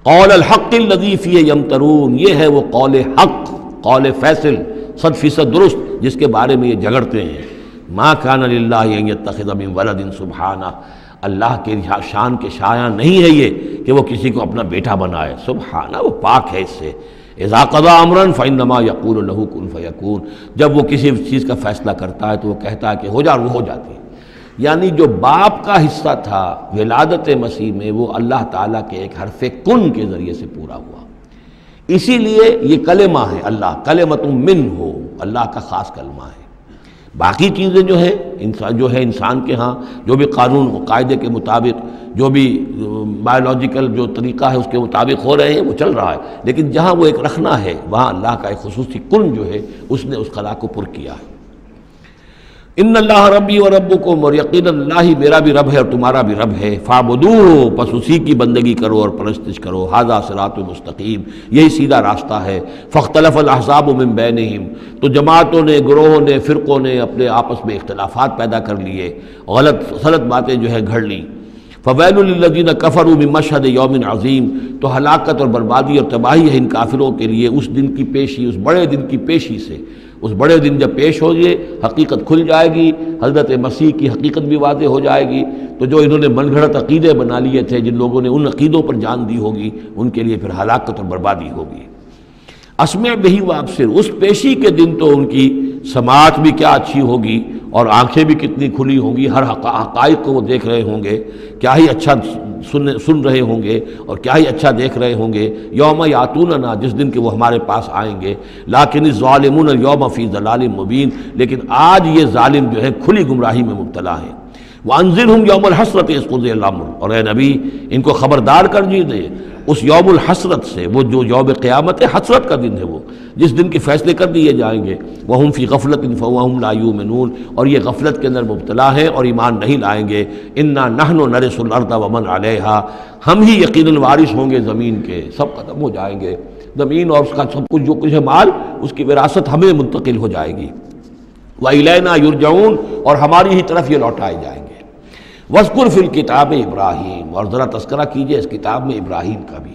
قول الحق الذی فیہ یمترون، یہ ہے وہ قول حق، قول فیصل، 100% درست، جس کے بارے میں یہ جھگڑتے ہیں۔ ما کان للہ ان یتخذ من ولد سبحانہ، اللہ کے شان کے شایان نہیں ہے یہ کہ وہ کسی کو اپنا بیٹا بنائے، سبحانہ، وہ پاک ہے اس سے۔ اذا قضى امرا فانما يقول له كن فيكون، جب وہ کسی چیز کا فیصلہ کرتا ہے تو وہ کہتا ہے کہ ہو جا، وہ ہو جاتی ہے۔ یعنی جو باپ کا حصہ تھا ولادت مسیح میں، وہ اللہ تعالیٰ کے ایک حرف کن کے ذریعے سے پورا ہوا۔ اسی لیے یہ کلمہ ہے اللہ، کلمۃ من ہو، اللہ کا خاص کلمہ ہے۔ باقی چیزیں جو ہے انسان کے ہاں جو بھی قانون و قاعدے کے مطابق، جو بھی بایولوجیکل جو طریقہ ہے اس کے مطابق ہو رہے ہیں وہ چل رہا ہے، لیکن جہاں وہ ایک رکھنا ہے وہاں اللہ کا ایک خصوصی کن جو ہے اس نے اس خلا کو پر کیا ہے۔ ان اللہ ربی و ربکم، اور یقین اللہ ہی میرا بھی رب ہے اور تمہارا بھی رب ہے، فاعبدوہ، پس اسی کی بندگی کرو اور پرستش کرو، ھذا صراط مستقیم، یہی سیدھا راستہ ہے۔ فاختلف الاحزاب من بینہم، تو جماعتوں نے، گروہوں نے، فرقوں نے اپنے آپس میں اختلافات پیدا کر لیے، غلط باتیں جو ہے گھڑ لیں۔ فویل للذین کفروا من مشہد یوم عظیم، تو ہلاکت اور بربادی اور تباہی ہے ان کافروں کے لیے اس دن کی پیشی، اس بڑے دن کی پیشی سے۔ اس بڑے دن جب پیش ہوگی، حقیقت کھل جائے گی، حضرت مسیح کی حقیقت بھی واضح ہو جائے گی، تو جو انہوں نے من گھڑت عقیدے بنا لیے تھے، جن لوگوں نے ان عقیدوں پر جان دی ہوگی، ان کے لیے پھر ہلاکت اور بربادی ہوگی۔ اسمع بہی وابصر، اس پیشی کے دن تو ان کی سماعت بھی کیا اچھی ہوگی اور آنکھیں بھی کتنی کھلی ہوں گی، ہر حقائق کو وہ دیکھ رہے ہوں گے، کیا ہی اچھا سن رہے ہوں گے اور کیا ہی اچھا دیکھ رہے ہوں گے۔ یوم یاتوننا، جس دن کہ وہ ہمارے پاس آئیں گے، لیکن الظالمون اليوم فی ضلال مبین، لیکن آج یہ ظالم جو ہے کھلی گمراہی میں مبتلا ہیں۔ وانذرہم یوم الحسرۃ اذ قضی الامر، اور اے نبی ان کو خبردار کر دیجیے اس یوم الحسرت سے، وہ جو یوم قیامت ہے، حسرت کا دن ہے وہ، جس دن کے فیصلے کر دیے جائیں گے۔ وہم فی غفلۃ فہم لا یؤمنون، اور یہ غفلت کے اندر مبتلا ہیں اور ایمان نہیں لائیں گے۔ انا نحن نرث الارض ومن علیہا، ہم ہی یقیناً وارث ہوں گے زمین کے، سب ختم ہو جائیں گے، زمین اور اس کا سب کچھ جو کچھ ہے مال، اس کی وراثت ہمیں منتقل ہو جائے گی۔ وَإِلَيْنَا يُرْجَعُونَ، اور ہماری ہی طرف یہ لوٹائے جائیں گے۔ وَاذْكُرْ فِي الْكِتَابِ ابراہیم، اور ذرا تذکرہ کیجئے اس کتاب میں ابراہیم کا بھی۔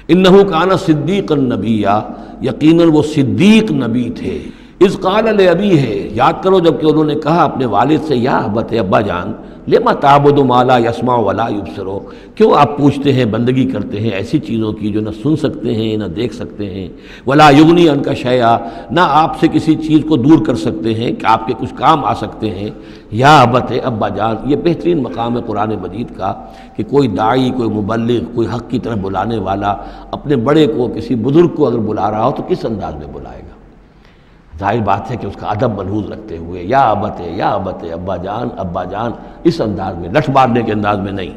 انہ کان صدیقا نبیا، یقیناً وہ صدیق نبی تھے۔ اذ قال لابیہ، یاد کرو جب کہ انہوں نے کہا اپنے والد سے، یا ابت، ابا جان، لما تعبد ما لا يسمع ولا يبصر، کیوں آپ پوچھتے ہیں، بندگی کرتے ہیں ایسی چیزوں کی جو نہ سن سکتے ہیں نہ دیکھ سکتے ہیں، ولا یغنی عنک شیئا، نہ آپ سے کسی چیز کو دور کر سکتے ہیں کہ آپ کے کچھ کام آ سکتے ہیں۔ یا ابت، ابا جان، یہ بہترین مقام ہے قرآن مجید کا کہ کوئی داعی، کوئی مبلغ، کوئی حق کی طرف بلانے والا اپنے بڑے کو، کسی بزرگ کو اگر بلا رہا ہو تو کس انداز میں بلائے گا؟ ظاہر بات ہے کہ اس کا ادب ملحوظ رکھتے ہوئے، یا ابت، یا ابت، ابا جان، ابا جان، اس انداز میں، لٹ مارنے کے انداز میں نہیں۔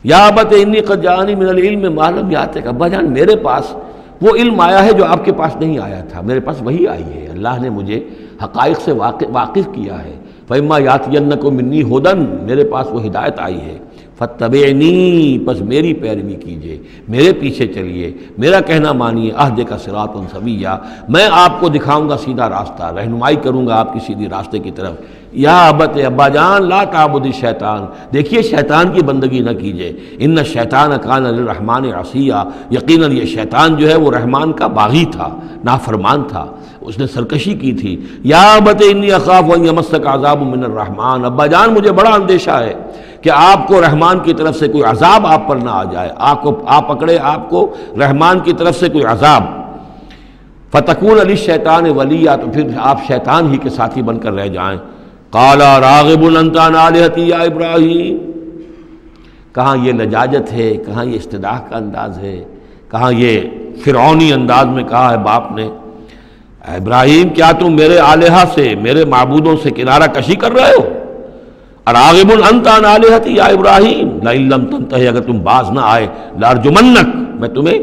یا ابت انی قد جاءنی من العلم ما لم یاتک، ابا جان میرے پاس وہ علم آیا ہے جو آپ کے پاس نہیں آیا تھا، میرے پاس وہی آئی ہے، اللہ نے مجھے حقائق سے واقف کیا ہے۔ فإما یأتینکم منی ھدی، میرے پاس وہ ہدایت آئی ہے، فاتبعنی، پس میری پیروی کیجئے، میرے پیچھے چلیے، میرا کہنا مانیے، اہدک صراطا سویا، میں آپ کو دکھاؤں گا سیدھا راستہ، رہنمائی کروں گا آپ کی سیدھی راستے کی طرف۔ یا ابت، ابا جان، لا تعبد الشیطان، دیکھیے شیطان کی بندگی نہ کیجئے، ان الشیطان کان للرحمن عصیا، یقیناً یہ شیطان جو ہے وہ رحمان کا باغی تھا، نافرمان تھا، اس نے سرکشی کی تھی۔ یا ابت انی اخاف ان یمسک عذاب من الرحمن، ابا جان مجھے بڑا اندیشہ ہے کہ آپ کو رحمان کی طرف سے کوئی عذاب آپ پر نہ آ جائے، آپ پکڑے آپ کو رحمان کی طرف سے کوئی عذاب۔ فتکون للشیطان ولیا، تو پھر آپ شیطان ہی کے ساتھی بن کر رہ جائیں۔ قال راغب انت عن آلہتی یا ابراہیم، کہاں یہ لجاجت ہے، کہاں یہ استدعاء کا انداز ہے، کہاں یہ فرعونی انداز میں کہا ہے باپ نے، اے ابراہیم کیا تم میرے آلہہ سے، میرے معبودوں سے کنارہ کشی کر رہے ہو؟ راغب انت عن آلہتی یا ابراہیم لئن لم تنتہی، اگر تم باز نہ آئے، لارجمنک، میں تمہیں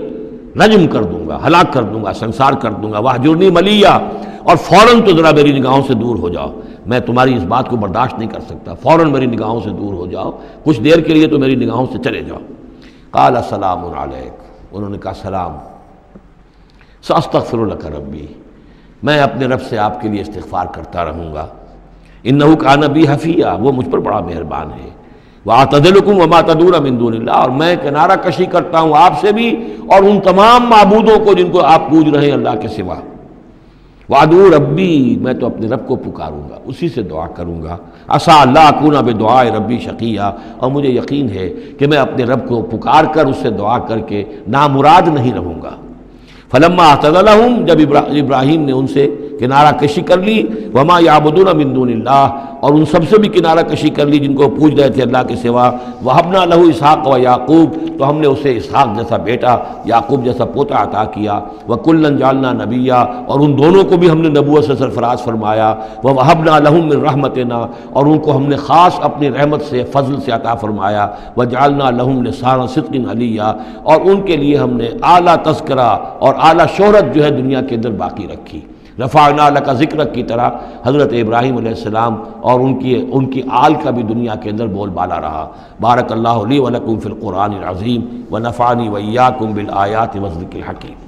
رجم کر دوں گا، ہلاک کر دوں گا، سنسار کر دوں گا، واہجرنی ملیہ، اور فوراً تو ذرا میری نگاہوں سے دور ہو جاؤ، میں تمہاری اس بات کو برداشت نہیں کر سکتا، فوراً میری نگاہوں سے دور ہو جاؤ، کچھ دیر کے لیے تو میری نگاہوں سے چلے جاؤ۔ قال سلام علیک، انہوں نے کہا سلام، ساستغفر لک ربی، میں اپنے رب سے آپ کے لیے استغفار کرتا رہوں گا، انہ کان بی حفیہ، وہ مجھ پر بڑا مہربان ہے، واعتزلکم وما تدعون من دون اللہ، اور میں کنارہ کشی کرتا ہوں آپ سے بھی اور ان تمام معبودوں کو جن کو آپ پوج رہے ہیں اللہ کے سوا۔ وادعو ربی، میں تو اپنے رب کو پکاروں گا، اسی سے دعا کروں گا، عسیٰ اللہ اکون بدعاء ربی شقیہ، اور مجھے یقین ہے کہ میں اپنے رب کو پکار کر اس سے دعا کر کے نامراد نہیں رہوں گا۔ فلما اعتزلہم، جب ابراہیم نے ان سے کنارہ کشی کر لی، وما یعبدون من دون اللہ، اور ان سب سے بھی کنارہ کشی کر لی جن کو پوج رہے تھے اللہ کے سوا. وَهَبْنَا لَهُ اسحاق و یعقوب، تو ہم نے اسے اسحاق جیسا بیٹا، یعقوب جیسا پوتا عطا کیا. وَكُلًّا جَعَلْنَا نَبِيًّا، اور ان دونوں کو بھی ہم نے نبوت سے سرفراز فرمایا. وَوَهَبْنَا لَهُم مِّن رَحْمَتِنَا، اور ان کو ہم نے خاص اپنی رحمت سے فضل سے عطا فرمایا. وَجَعَلْنَا لَهُمْ لِسَانَ صِدْقٍ عَلِيًّا، اور ان کے لیے ہم نے اعلیٰ تذکرہ اور اعلیٰ شہرت جو ہے دنیا کے اندر باقی رکھی. رفعنا لک ذکرک کی طرح حضرت ابراہیم علیہ السلام اور ان کی آل کا بھی دنیا کے اندر بول بالا رہا. بارک اللہ لی ولکم فی القرآن العظیم ونفعنی وإیاکم بالآیات والذکر الحکیم.